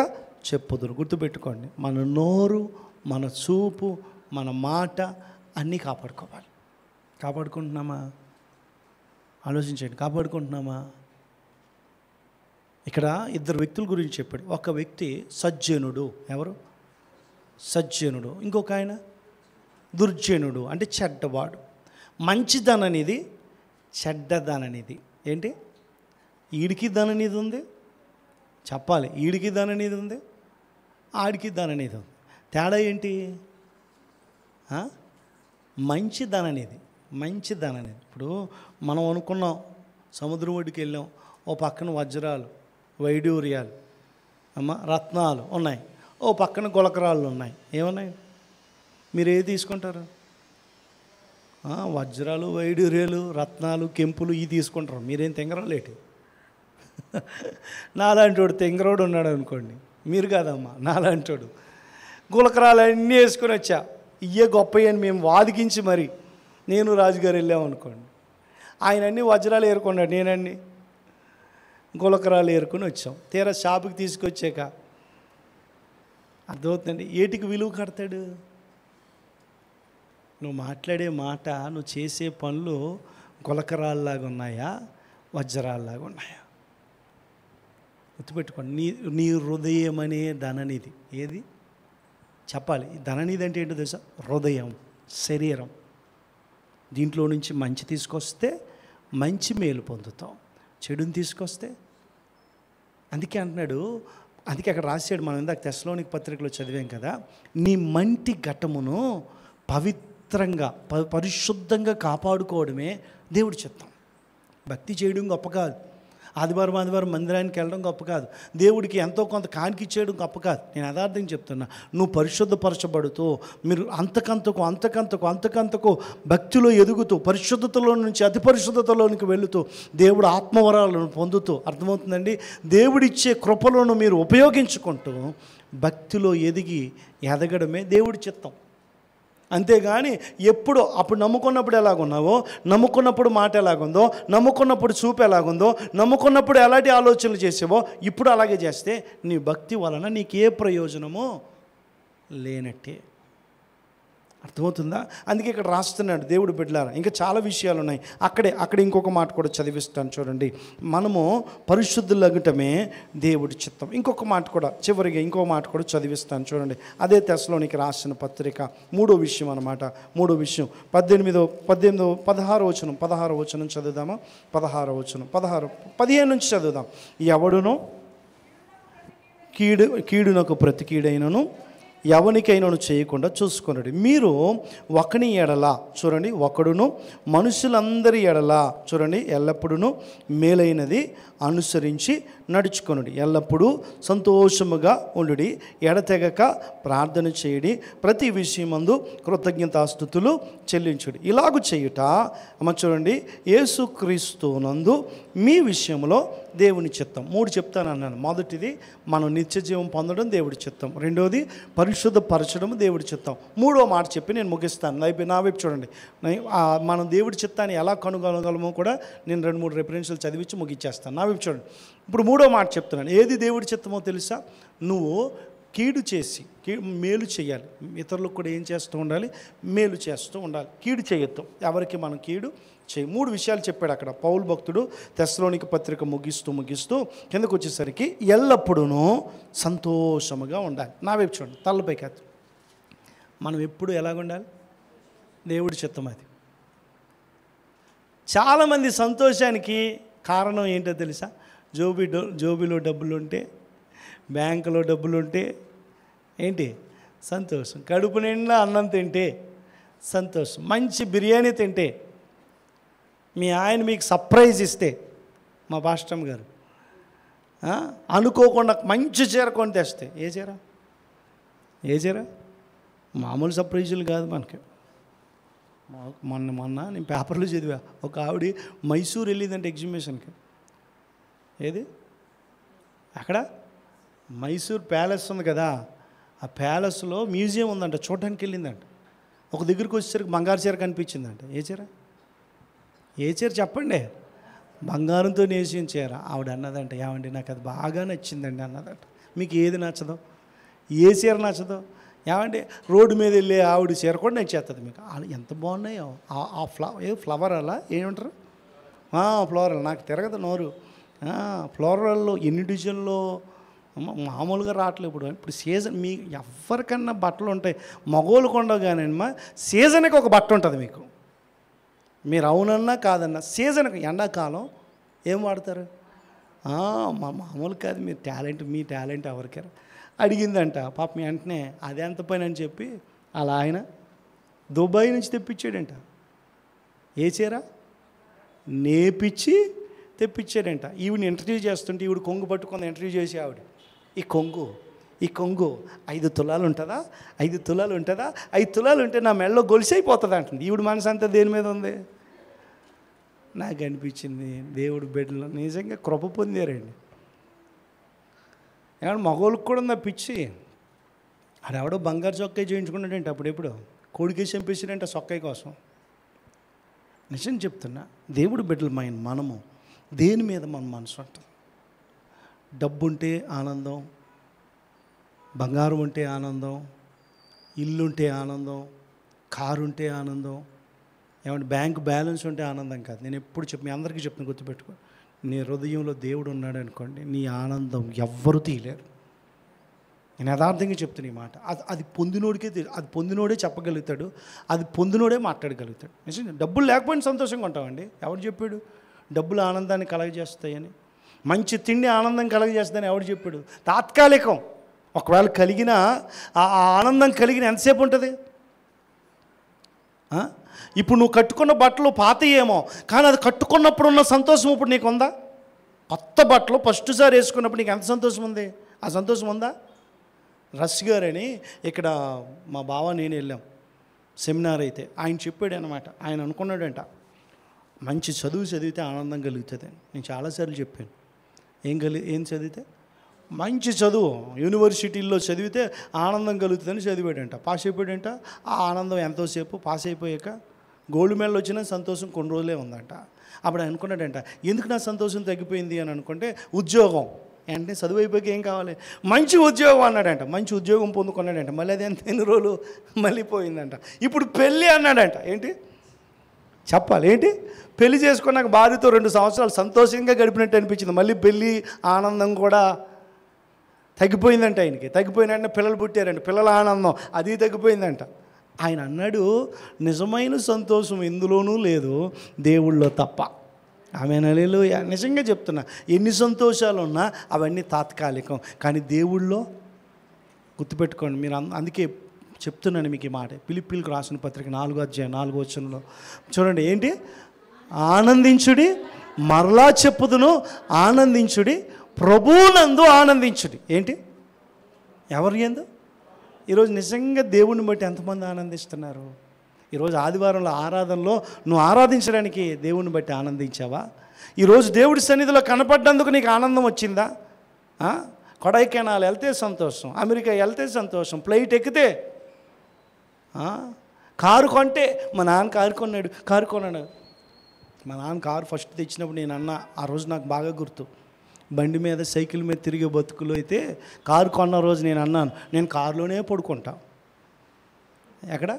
చెప్పుదురు. గుర్తుపెట్టుకోండి, మన నోరు, మన చూపు, మన మాట అన్నీ కాపాడుకోవాలి. కాపాడుకుంటున్నామా? ఆలోచించండి, కాపాడుకుంటున్నామా? ఇక్కడ ఇద్దరు వ్యక్తుల గురించి చెప్పాడు. ఒక వ్యక్తి సజ్జనుడు. ఎవరు? సజ్జనుడు. ఇంకొక ఆయన దుర్జనుడు, అంటే చెడ్డవాడు. మంచిదననిది, చెడ్డదననిది. ఏంటి? ఈడికి ధననిధి ఉంది, చెప్పాలి. ఈడికి ధననిధి ఉంది, ఆడికి ధననిధి ఉంది. తేడా ఏంటి? మంచి ధననిధి, మంచి ధననిధి. ఇప్పుడు మనం అనుకున్నాం, సముద్రం ఒడ్డుకి వెళ్ళాం, ఓ పక్కన వజ్రాలు, వైడూర్యాలు, రత్నాలు ఉన్నాయి, ఓ పక్కన గులకరాళ్ళు ఉన్నాయి. ఏమున్నాయి? మీరు ఏది తీసుకుంటారు? వజ్రాలు, వైడూర్యాలు, రత్నాలు, కెంపులు ఇవి తీసుకుంటారు. మీరేం తెంగరాలేటి? నాలాంటోడు తెంగరోడు ఉన్నాడు అనుకోండి, మీరు కాదమ్మా, నాలాంటోడు గులకరాలు అన్నీ వేసుకొని వచ్చా. ఇయ్యే గొప్ప అని మేము వాదికించి మరి నేను రాజుగారు వెళ్ళామనుకోండి, ఆయన అన్నీ వజ్రాలు ఏరుకున్నాడు, నేనన్నీ గులకరాలు ఏరుకొని వచ్చాం. తీరా షాపుకి తీసుకొచ్చాక అర్థమవుతుందండి, ఏటికి విలువ కడతాడు? నువ్వు మాట్లాడే మాట, నువ్వు చేసే పనులు గులకరాల్లాగా ఉన్నాయా, వజ్రాల్లాగా ఉన్నాయా? గుర్తుపెట్టుకోండి, నీ హృదయం అనే ధననిధి. ఏది? చెప్పాలి. ధననిధి అంటే ఏంటో తెలుసా? హృదయం, శరీరం. దీంట్లో నుంచి మంచి తీసుకొస్తే మంచి మేలు పొందుతాం, చెడుని తీసుకొస్తే. అందుకే అంటున్నాడు, అందుకే అక్కడ రాశాడు, మనం ఇందాక తెస్సలోనిక పత్రికలో చదివాం కదా, నీ మంటి ఘటమును పవిత్రంగా పరిశుద్ధంగా కాపాడుకోవడమే దేవుడి చిత్తం. భక్తి చేయడం గొప్ప కాదు, ఆదివారం మందిరానికి వెళ్ళడం గొప్ప కాదు, దేవుడికి ఎంతో కొంత కానికి ఇచ్చేయడం గొప్ప కాదు. నేను యథార్థంగా చెప్తున్నా, నువ్వు పరిశుద్ధపరచబడుతూ మీరు అంతకంతకు భక్తిలో ఎదుగుతూ, పరిశుద్ధతలో నుంచి అతి పరిశుద్ధతలోనికి వెళుతూ, దేవుడు ఆత్మవరాలను పొందుతూ, అర్థమవుతుందండి, దేవుడిచ్చే కృపలను మీరు ఉపయోగించుకుంటూ భక్తిలో ఎదగడమే దేవుడి చిత్తం. అంతేగాని ఎప్పుడు అప్పుడు నమ్ముకున్నప్పుడు ఎలాగున్నావో, నమ్ముకున్నప్పుడు మాట ఎలాగుందో, నమ్ముకున్నప్పుడు చూపు ఎలాగుందో, నమ్ముకున్నప్పుడు ఎలాంటి ఆలోచనలు చేసావో ఇప్పుడు అలాగే చేస్తే నీ భక్తి వలన నీకు ఏ ప్రయోజనమో లేనట్టే. అర్థమవుతుందా? అందుకే ఇక్కడ రాస్తున్నాడు దేవుడు బిడ్డలారా. ఇంకా చాలా విషయాలు ఉన్నాయి. అక్కడ ఇంకొక మాట కూడా చదివిస్తాను చూడండి. మనము పరిశుద్ధులగటమే దేవుడి చిత్తం. ఇంకొక మాట కూడా చివరిగా ఇంకో మాట కూడా చదివిస్తాను చూడండి. అదే తెస్సలోనికి రాసిన పత్రిక 3వ విషయం అన్నమాట. 3వ విషయం 16వ వచనం చదువుదామా? 15 నుంచి చదువుదాం. ఎవడునో కీడునకు ప్రతి కీడైనను ఎవనికైనాను చేయకుండా చూసుకున్నాడు. మీరు ఒకని ఎడల చూడండి, ఒకడును మనుషులందరి ఎడల చూడండి ఎల్లప్పుడూ మేలైనది అనుసరించి నడుచుకొనుడి. ఎల్లప్పుడూ సంతోషముగా ఉండుడి, ఎడతెగక ప్రార్థన చేయడి, ప్రతి విషయమందు కృతజ్ఞతాస్తుతులు చెల్లించుడి. ఇలాగు చేయుట అమ్మ చూడండి యేసుక్రీస్తునందు మీ విషయంలో దేవుని చిత్తం. 3 చెప్తాను అన్నాను. మొదటిది మనం నిత్య జీవం పొందడం దేవుడి చిత్తం. రెండోది పరిశుద్ధపరచడం దేవుడి చిత్తం. 3వ మాట చెప్పి నేను ముగిస్తాను. నా వైపు చూడండి. మనం దేవుడి చిత్తాన్ని ఎలా కనుగొనగలమో కూడా నేను 2-3 రెఫరెన్స్లు చదివించి ముగిచ్చేస్తాను. నా వైపు చూడండి. ఇప్పుడు 3వ మాట చెప్తున్నాను. ఏది దేవుడి చిత్తమో తెలుసా? నువ్వు కీడు చేసి మేలు చేయాలి. ఇతరులకు కూడా ఏం చేస్తూ ఉండాలి? మేలు చేస్తూ ఉండాలి. కీడు చేయొద్దు. ఎవరికి మనం కీడు చేయి. 3 విషయాలు చెప్పాడు అక్కడ పౌలు భక్తుడు. తెస్సలోనిక పత్రిక ముగిస్తూ కిందకు వచ్చేసరికి ఎల్లప్పుడూ సంతోషముగా ఉండాలి. నా వైపు చూడండి, తలపైకి ఎత్తు. మనం ఎప్పుడు ఎలాగుండాలి? దేవుడి చిత్తం అది. చాలామంది సంతోషానికి కారణం ఏంటో తెలుసా? జోబీలో డబ్బులుంటే, బ్యాంకులో డబ్బులుంటే ఏంటి? సంతోషం. కడుపు నిండా అన్నం తింటే సంతోషం. మంచి బిర్యానీ తింటే, మీ ఆయన మీకు సర్ప్రైజ్ ఇస్తే, మా పాస్టమ్ గారు అనుకోకుండా మంచి చీర కొని తెస్తే, ఏ చీర మామూలు సర్ప్రైజులు కాదు మనకి. మొన్న నేను పేపర్లో చదివా, ఒక ఆవిడ మైసూర్ వెళ్ళిందంటే ఎగ్జిబిషన్కి. ఏది? అక్కడ మైసూర్ ప్యాలెస్ ఉంది కదా, ఆ ప్యాలెస్లో మ్యూజియం ఉందంట, చూడడానికి వెళ్ళిందంట. ఒక దగ్గరికి వచ్చేసరికి బంగారు చీర కనిపించిందంట. ఏ చీర చెప్పండి? బంగారంతో నేసిన చీర. ఆవిడ అన్నదంట, ఏమండి నాకు అది బాగా నచ్చిందండి అన్నదంట. మీకు ఏది నచ్చదో? ఏ చీర నచ్చదో? ఏమంటే రోడ్డు మీద వెళ్ళే ఆవిడ చీర కూడా నచ్చేస్తుంది మీకు. ఎంత బాగున్నాయో ఆ ఫ్లవర్ అలా ఏమంటారు? ఫ్లోరల్. నాకు తిరగదు నోరు. ఫ్లోరల్లో ఎన్ని డిజైన్లో మామూలుగా రావట్లేదు. ఇప్పుడు సీజన్ మీ ఎవరికన్నా బట్టలు ఉంటాయి, మగోళ్ళు కొండవు కానీ అమ్మా, సీజన్కి ఒక బట్ట ఉంటుంది మీకు. మీరు అవునన్నా కాదన్నా సీజన్కి. ఎండాకాలం ఏం వాడతారు? మామూలు కాదు. మీ టాలెంట్ ఎవరికైనా అడిగిందంట. పాపం వెంటనే అది ఎంత పని అని చెప్పి అలా ఆయన దుబాయ్ నుంచి తెప్పించాడంట. ఏ చీర? నేపిచ్చి తెప్పించాడంట. ఈవిని ఇంటర్వ్యూ చేస్తుంటే ఈవిడ కొంగు పట్టుకొని ఇంటర్వ్యూ చేసి ఆవిడ, ఈ కొంగు 5 తులాలు ఉంటుందా? 5 తులాలు ఉంటుందా? 5 తులాలు ఉంటే నా మెడలో గొలిసైపోతుంది అంటుంది. ఈవిడ మనసు అంతా దేని మీద ఉంది? నాకు అనిపించింది దేవుడు బిడ్డలు నిజంగా కృప పొందారండి. ఏమన్నా మగోళ్ళకి కూడా ఉందా పిచ్చి? ఆడెవడో బంగారు చొక్కాయి చేయించుకున్నాడంటే అప్పుడెప్పుడు కోడికేసి చంపేసాడంటే సొక్కాయి కోసం. నిజం చెప్తున్నా, దేవుడు బిడ్డలమైన మనము దేని మీద మన మనసు ఉంటుంది? డబ్బు ఉంటే ఆనందం, బంగారం ఉంటే ఆనందం, ఇల్లు ఉంటే ఆనందం, కారు ఉంటే ఆనందం, ఏమంటే బ్యాంక్ బ్యాలెన్స్ ఉంటే ఆనందం కాదు. నేను ఎప్పుడు మీ అందరికీ చెప్తాను, గుర్తుపెట్టుకో. నీ హృదయంలో దేవుడు ఉన్నాడు అనుకోండి, నీ ఆనందం ఎవ్వరూ తీయలేరు. నేను యథార్థంగా చెప్తున్నా ఈ మాట. అది పొందినోడికే అది పొందినోడే చెప్పగలుగుతాడు, అది పొందినోడే మాట్లాడగలుగుతాడు. నిజంగా డబ్బులు లేకపోయినా సంతోషంగా ఉంటామండి. ఎవరు చెప్పాడు డబ్బులు ఆనందాన్ని కలగజేస్తాయని? మంచి తిండి ఆనందం కలగజేస్తుందని ఎవడు చెప్పాడు? తాత్కాలికం. ఒకవేళ కలిగిన ఆ ఆనందం కలిగిన ఎంతసేపు ఉంటుంది? ఇప్పుడు నువ్వు కట్టుకున్న బట్టలు పాతయేమో, కానీ అది కట్టుకున్నప్పుడు ఉన్న సంతోషం ఇప్పుడు నీకు ఉందా? కొత్త బట్టలు ఫస్ట్ సారి వేసుకున్నప్పుడు నీకు ఎంత సంతోషం ఉంది? ఆ సంతోషం ఉందా? రష్ గారని ఇక్కడ మా బావ నేను వెళ్ళాం సెమినార్. అయితే ఆయన చెప్పాడు అనమాట. ఆయన అనుకున్నాడంట, మంచి చదువు చదివితే ఆనందం కలుగుతుంది. నేను చాలాసార్లు చెప్పాను. ఏం చదివితే? మంచి చదువు యూనివర్సిటీల్లో చదివితే ఆనందం కలుగుతుందని చదివాడంట. పాస్ అయిపోయాడంట. ఆ ఆనందం ఎంతోసేపు పాస్ అయిపోయాక గోల్డ్ మెడల్ వచ్చిన సంతోషం కొన్ని రోజులే ఉందంట. అప్పుడు అనుకున్నాడంట, ఎందుకు నా సంతోషం తగ్గిపోయింది అని అనుకుంటే, ఉద్యోగం వెంటనే చదువు అయిపోయి ఏం కావాలి, మంచి ఉద్యోగం అన్నాడంట. మంచి ఉద్యోగం పొందుకున్నాడంట. మళ్ళీ అది ఎన్ని రోజులు మళ్ళీ పోయిందంట. ఇప్పుడు పెళ్ళి అన్నాడంట. ఏంటి చెప్పాలి, ఏంటి పెళ్లి చేసుకున్నాక భార్యతో 2 సంవత్సరాలు సంతోషంగా గడిపినట్టు అనిపించింది. మళ్ళీ పెళ్ళి ఆనందం కూడా తగ్గిపోయిందంట. ఆయనకి తగ్గిపోయినంటే పిల్లలు పుట్టారంట, పిల్లల ఆనందం అది తగ్గిపోయిందంట. ఆయన అన్నాడు, నిజమైన సంతోషం ఎందులోనూ లేదు, దేవుళ్ళో తప్ప. హల్లెలూయా. నిజంగా చెప్తున్నా, ఎన్ని సంతోషాలు ఉన్నా అవన్నీ తాత్కాలికం, కానీ దేవుళ్ళో గుర్తుపెట్టుకోండి. మీరు అందుకే చెప్తున్నాను మీకు ఈ మాట. ఫిలిప్పీయులకు రాసిన పత్రిక 4వ అధ్యాయం 4వ వచనంలో చూడండి. ఏంటి? ఆనందించుడి, మరలా చెప్పుదును ఆనందించుడి, ప్రభువునందు ఆనందించుడి. ఏంటి? ఎవరి యందు? ఈరోజు నిజంగా దేవుణ్ణి బట్టి ఎంతమంది ఆనందిస్తున్నారు? ఈరోజు ఆదివారంలో ఆరాధనలో నువ్వు ఆరాధించడానికి దేవుణ్ణి బట్టి ఆనందించావా? ఈరోజు దేవుడి సన్నిధిలో కనపడ్డందుకు నీకు ఆనందం వచ్చిందా? కొడైకెనాల్ వెళ్తే సంతోషం, అమెరికా వెళ్తే సంతోషం, ఫ్లైట్ ఎక్కితే, కారు కొంటే, మా నాన్న కారు కొన్నాడు. మా నాన్న కారు ఫస్ట్ తెచ్చినప్పుడు నేను అన్న, ఆ రోజు నాకు బాగా గుర్తు, బండి మీద సైకిల్ మీద తిరిగే బతుకులు అయితే కారు కొన్న రోజు నేను అన్నాను, నేను కారులోనే పడుకుంటా. ఎక్కడ?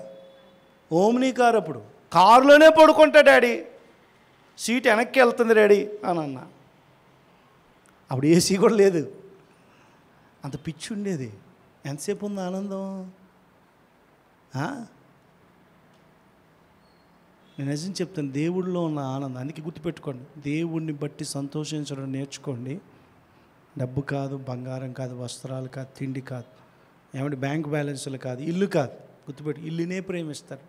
Omni car. అప్పుడు కారులోనే పడుకుంటా డాడీ, సీట్ వెనక్కి వెళ్తుంది డాడీ అని అన్నా. అప్పుడు ఏసీ కూడా లేదు, అంత పిచ్చి ఉండేది. ఎంతసేపు ఉంది ఆనందం? నేను నిజం చెప్తాను, దేవుడిలో ఉన్న ఆనందం. అందుకే గుర్తుపెట్టుకోండి, దేవుడిని బట్టి సంతోషించడం నేర్చుకోండి. డబ్బు కాదు, బంగారం కాదు, వస్త్రాలు కాదు, తిండి కాదు, ఏమంటే బ్యాంక్ బ్యాలెన్స్లు కాదు, ఇల్లు కాదు. గుర్తుపెట్టి, ఇల్లునే ప్రేమిస్తారు.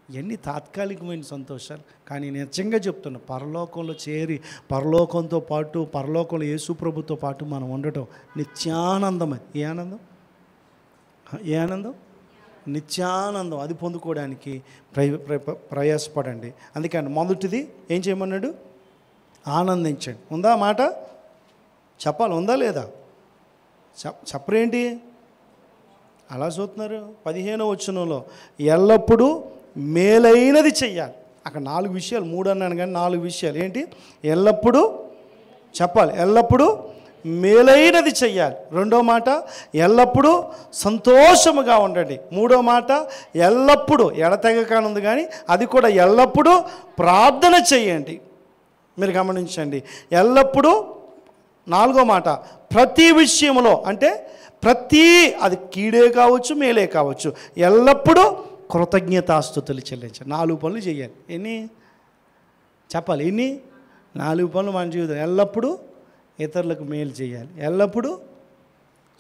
ఇవన్నీ తాత్కాలికమైన సంతోషాలు. కానీ నిజంగా చెప్తున్నా, పరలోకంలో చేరి పరలోకంతో పాటు, పరలోకంలో యేసు ప్రభుతో పాటు మనం ఉండటం నిత్యానందం. అది ఏ ఆనందం? ఏ ఆనందం? నిత్యానందం. అది పొందుకోవడానికి ప్రయాసపడండి. అందుకని మొదటిది ఏం చేయమన్నాడు? ఆనందించండి. ఉందా మాట? చెప్పాలి, ఉందా లేదా? చెప్పరేంటి అలా చూస్తున్నారు? 15వ వచనంలో ఎల్లప్పుడూ మేలైనది చెయ్యాలి. అక్కడ 4 విషయాలు, 3 అన్నాను కానీ 4 విషయాలు. ఏంటి? ఎల్లప్పుడూ చెప్పాలి, ఎల్లప్పుడూ మేలైనది చెయ్యాలి. 2వ మాట, ఎల్లప్పుడూ సంతోషముగా ఉండండి. 3వ మాట, ఎల్లప్పుడూ, ఎడతెగకానుంది కానీ అది కూడా ఎల్లప్పుడూ ప్రార్థన చెయ్యండి. మీరు గమనించండి, ఎల్లప్పుడూ. 4వ మాట, ప్రతి విషయంలో, అంటే అది కీడే కావచ్చు, మేలే కావచ్చు, ఎల్లప్పుడూ కృతజ్ఞతాస్తుతులు చెల్లించాలి. 4 పనులు చేయాలి. ఎన్ని చెప్పాలి? ఎన్ని? 4 పనులు మన జీవితం. ఎల్లప్పుడూ ఇతరులకు మేలు చేయాలి, ఎల్లప్పుడూ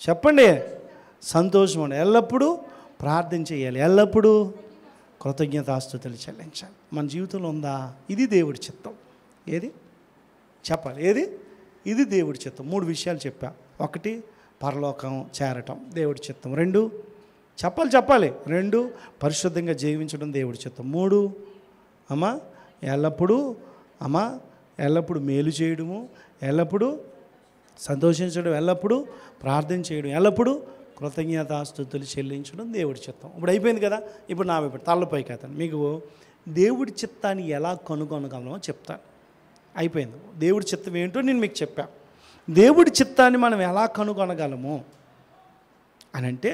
చెప్పండి సంతోషం ఉండాలి, ఎల్లప్పుడూ ప్రార్థన చేయాలి, ఎల్లప్పుడూ కృతజ్ఞతాస్తుతులు చెల్లించాలి. మన జీవితంలో ఉందా? ఇది దేవుడి చిత్తం. ఏది చెప్పాలి? ఏది? ఇది దేవుడి చిత్తం. 3 విషయాలు చెప్పా. 1 పరలోకం చేరటం దేవుడి చిత్తం. 2 చెప్పాలి 2 పరిశుద్ధంగా జీవించడం దేవుడి చిత్తం. 3 ఎల్లప్పుడూ మేలు చేయడము, ఎల్లప్పుడూ సంతోషించడం, ఎల్లప్పుడూ ప్రార్థన చేయడం, ఎల్లప్పుడూ కృతజ్ఞతాస్తుతులు చెల్లించడం దేవుడి చిత్తం. ఇప్పుడు అయిపోయింది కదా. ఇప్పుడు నా తలపై కథను మీకు దేవుడి చిత్తాన్ని ఎలా కనుగొనగలమో చెప్తాను. అయిపోయింది. దేవుడి చిత్తం ఏంటో నేను మీకు చెప్పాను. దేవుడి చిత్తాన్ని మనం ఎలా కనుగొనగలము అని అంటే,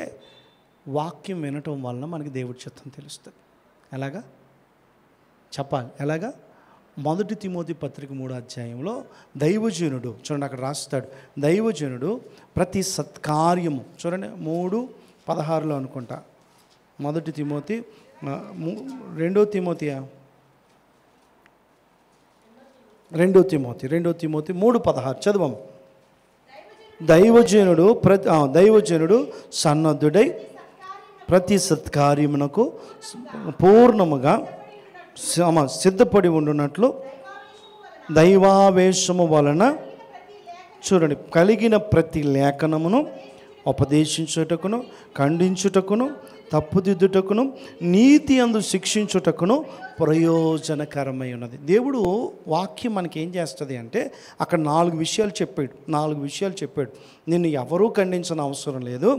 వాక్యం వినటం వలన మనకి దేవుడి చిత్తం తెలుస్తుంది. ఎలాగా చెప్పాలి? ఎలాగా? 1 తిమోతి పత్రిక 3వ అధ్యాయంలో దైవజనుడు చూడండి, అక్కడ రాస్తాడు, దైవజనుడు ప్రతి సత్కార్యము, చూడండి 3:16 అనుకుంటా. 1 తిమోతి 2 తిమోతి 3:16 చదవము. దైవజనుడు సన్నద్ధుడై ప్రతి సత్కార్యమునకు పూర్ణముగా సిద్ధపడి ఉండునట్లు దైవావేశము వలన చూడండి కలిగిన ప్రతి లేఖనమును ఉపదేశించుటకును, ఖండించుటకును, తప్పుదిద్దుటకును, నీతి అందు శిక్షించుటకును ప్రయోజనకరమై ఉన్నది. దేవుడు వాక్యం మనకి ఏం చేస్తుంది అంటే, అక్కడ 4 విషయాలు చెప్పాడు. నిన్ను ఎవరూ ఖండించిన అవసరం లేదు.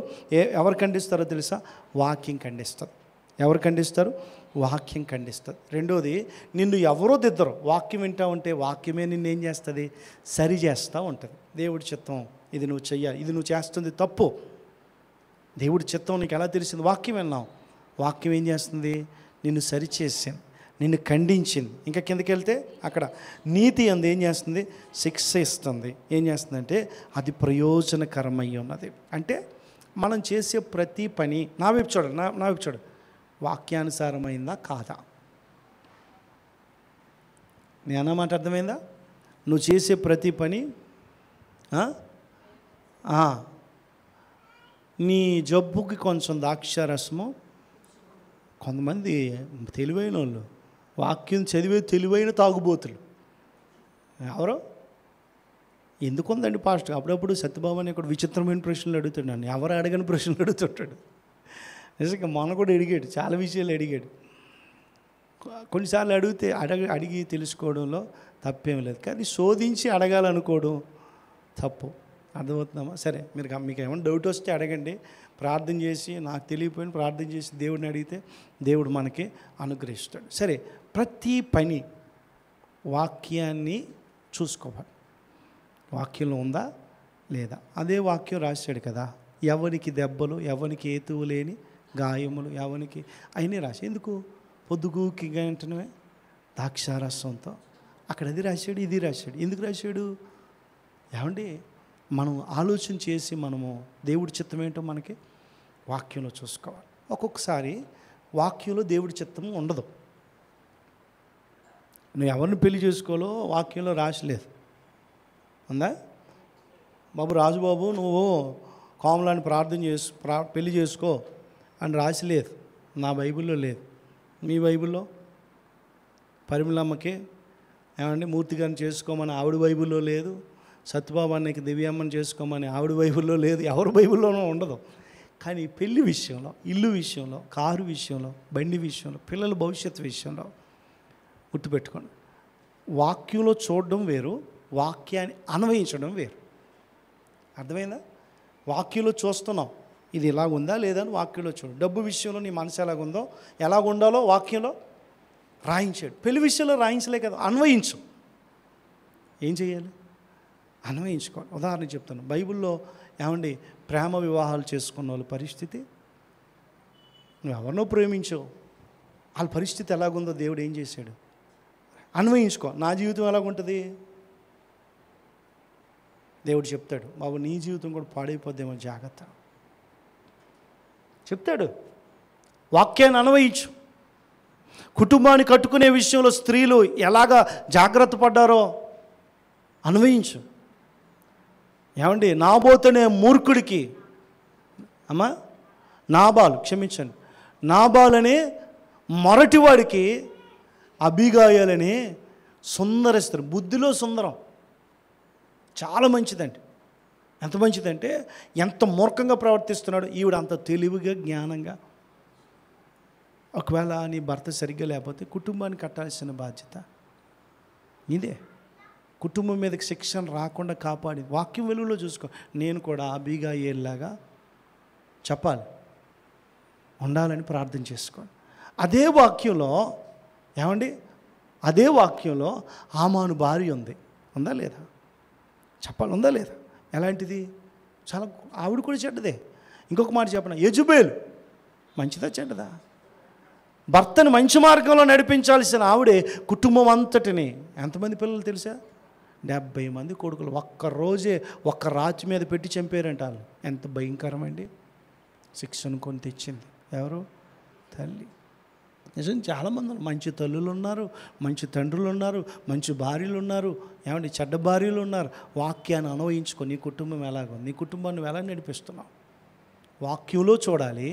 ఎవరు ఖండిస్తారో తెలుసా? వాక్యం ఖండిస్తుంది. ఎవరు ఖండిస్తారు? వాక్యం ఖండిస్తుంది. 2వది, నిన్ను ఎవరో దిద్దరు. వాక్యం వింటూ ఉంటే వాక్యమే నిన్ను ఏం చేస్తుంది? సరి చేస్తూ ఉంటుంది. దేవుడి చిత్తం ఇది నువ్వు చెయ్యాలి, ఇది నువ్వు చేస్తుంది తప్పు. దేవుడి చిత్తం నీకు ఎలా తెలిసింది? వాక్యం విన్నావు. వాక్యం ఏం చేస్తుంది? నిన్ను సరిచేసింది, నిన్ను ఖండించింది. ఇంకా కిందకి వెళ్తే అక్కడ నీతి అందు ఏం చేస్తుంది? శిక్ష ఇస్తుంది. ఏం చేస్తుందంటే అది ప్రయోజనకరమై ఉన్నది. అంటే మనం చేసే ప్రతి పని నా వైపు చూడ, నా వైపు చూడ, వాక్యానుసారమైందా కాదా? నేను అన్నమాట అర్థమైందా? నువ్వు చేసే ప్రతి పని నీ జబ్బుకి కొంచెం ద్రాక్షారసము. కొంతమంది తెలివైన వాళ్ళు, వాక్యం చదివే తెలివైన తాగుబోతులు ఎవరో. ఎందుకుందండి పాస్టర్? అప్పుడప్పుడు సత్యబాబు అని ఇక్కడ విచిత్రమైన ప్రశ్నలు అడుగుతున్నాను. ఎవరు అడగని ప్రశ్నలు అడుగుతుంటాడు. నిజంగా మొన్న కూడా అడిగాడు, చాలా విషయాలు అడిగాడు. కొన్నిసార్లు అడిగితే అడిగి తెలుసుకోవడంలో తప్పేం లేదు, కానీ శోధించి అడగాలనుకోవడం తప్పు. అర్థమవుతుందమ్మా? సరే, మీకు ఏమైనా డౌట్ వస్తే అడగండి. ప్రార్థన చేసి, నాకు తెలియపోయిన ప్రార్థన చేసి దేవుడిని అడిగితే దేవుడు మనకి అనుగ్రహిస్తాడు. సరే, ప్రతి పని వాక్యాన్ని చూసుకోవాలి. వాక్యంలో ఉందా లేదా? అదే వాక్యం రాశాడు కదా, ఎవరికి దెబ్బలు, ఎవరికి ఏతువు లేని గాయములు, ఎవరికి అయినా రాసి. ఎందుకు? పొద్దుగూకి గంటనే ద్రాక్షారసంతో అక్కడ అది రాశాడు, ఇది రాశాడు. ఎందుకు రాశాడు? ఏమండి, మనం ఆలోచన చేసి మనము దేవుడి చిత్తం ఏంటో మనకి వాక్యంలో చూసుకోవాలి. ఒక్కొక్కసారి వాక్యంలో దేవుడి చిత్తం ఉండదు. నువ్వు ఎవరిని పెళ్లి చేసుకోవాలో వాక్యంలో రాసలేదు. ఉందా? బాబు రాజుబాబు నువ్వు కోమలాన్ని పెళ్లి చేసుకో అని రాసిలేదు. నా బైబిల్లో లేదు. మీ బైబిల్లో పరిమళమ్మకి ఏమండి మూర్తి గారిని చేసుకోమని ఆవిడ బైబిల్లో లేదు. సత్యబాబు అన్నకి దివ్యమ్మని చేసుకోమని ఆవిడ బైబిల్లో లేదు. ఎవరి బైబిల్లోనూ ఉండదు. కానీ పెళ్లి విషయంలో, ఇల్లు విషయంలో, కారు విషయంలో, బండి విషయంలో, పిల్లల భవిష్యత్తు విషయంలో గుర్తుపెట్టుకోండి, వాక్యంలో చూడడం వేరు, వాక్యాన్ని అన్వయించడం వేరు. అర్థమైందా? వాక్యంలో చూస్తున్నాం, ఇది ఇలాగుందా లేదా అని వాక్యంలో చూడు. డబ్బు విషయంలో నీ మనసు ఎలాగుందో, ఎలాగుండాలో వాక్యంలో రాయించాడు. పెళ్లి విషయంలో రాయించలే కదా, అన్వయించు. ఏం చేయాలి? అన్వయించుకోవాలి. ఉదాహరణ చెప్తాను. బైబిల్లో ఏమండి ప్రేమ వివాహాలు చేసుకున్న వాళ్ళ పరిస్థితి, నువ్వు ఎవరినో ప్రేమించావు, వాళ్ళ పరిస్థితి ఎలాగుందో దేవుడు ఏం చేశాడు? అన్వయించుకో. నా జీవితం ఎలాగుంటుంది? దేవుడు చెప్తాడు, బాబు నీ జీవితం కూడా పాడైపోద్దేమో, జాగ్రత్త చెప్తాడు. వాక్యాన్ని అన్వయించు. కుటుంబాన్ని కట్టుకునే విషయంలో స్త్రీలు ఎలాగా జాగ్రత్త పడ్డారో అన్వయించు. ఏమండి, నాబోతనే మూర్ఖుడికి నాబాలు అనే మొరటివాడికి అబిగాయాలని సుందర స్త్రీ, బుద్ధిలో సుందరం, చాలా మంచిదండి. ఎంత మంచిదంటే ఎంత మూర్ఖంగా ప్రవర్తిస్తున్నాడు. ఈవిడ అంత తెలివిగా, జ్ఞానంగా. ఒకవేళ నీ భర్త సరిగ్గా లేకపోతే కుటుంబాన్ని కట్టాల్సిన బాధ్యత ఇదే. కుటుంబం మీదకి శిక్షణ రాకుండా కాపాడి వాక్యం వెలుగులో చూసుకో. నేను కూడా అబిగాయేల్లాగా చెప్పాలి, ఉండాలని ప్రార్థన చేసుకోండి. అదే వాక్యంలో ఏమండి, అదే వాక్యంలో హామాను భార్య ఉంది, ఉందా లేదా? చెప్పాలి, ఉందా లేదా? ఎలాంటిది? చాలా, ఆవిడ కూడా చెడ్డదే. ఇంకొక మాట చెప్పనా, యెజబెల్ మంచిదా చెడ్డదా? భర్తను మంచి మార్గంలో నడిపించాల్సిన ఆవిడే కుటుంబం అంతటిని, ఎంతమంది పిల్లలు తెలుసా? 70 మంది కొడుకులు ఒక్కరోజే ఒక్క రాతి మీద పెట్టి చంపారంట వాళ్ళు. ఎంత భయంకరమండి. శిక్షను కొని తెచ్చింది ఎవరు? తల్లి. నిజం, చాలామంది మంచి తల్లులు ఉన్నారు, మంచి తండ్రులు ఉన్నారు, మంచి భార్యలు ఉన్నారు, ఏమంటే చెడ్డ భార్యలు ఉన్నారు. వాక్యాన్ని అన్వయించుకో. నీ కుటుంబం ఎలాగో, నీ కుటుంబాన్ని ఎలా నడిపిస్తున్నావు? వాక్యంలో చూడాలి,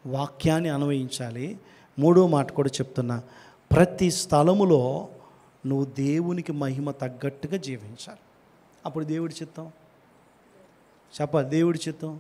వాక్యాన్ని అన్వయించాలి. మూడో మాట కూడా చెప్తున్నా, ప్రతి స్థలములో నువ్వు దేవునికి మహిమ తగ్గట్టుగా జీవించాలి. అప్పుడు దేవుడి చిత్తం చెప్పాలి. దేవుడి చిత్తం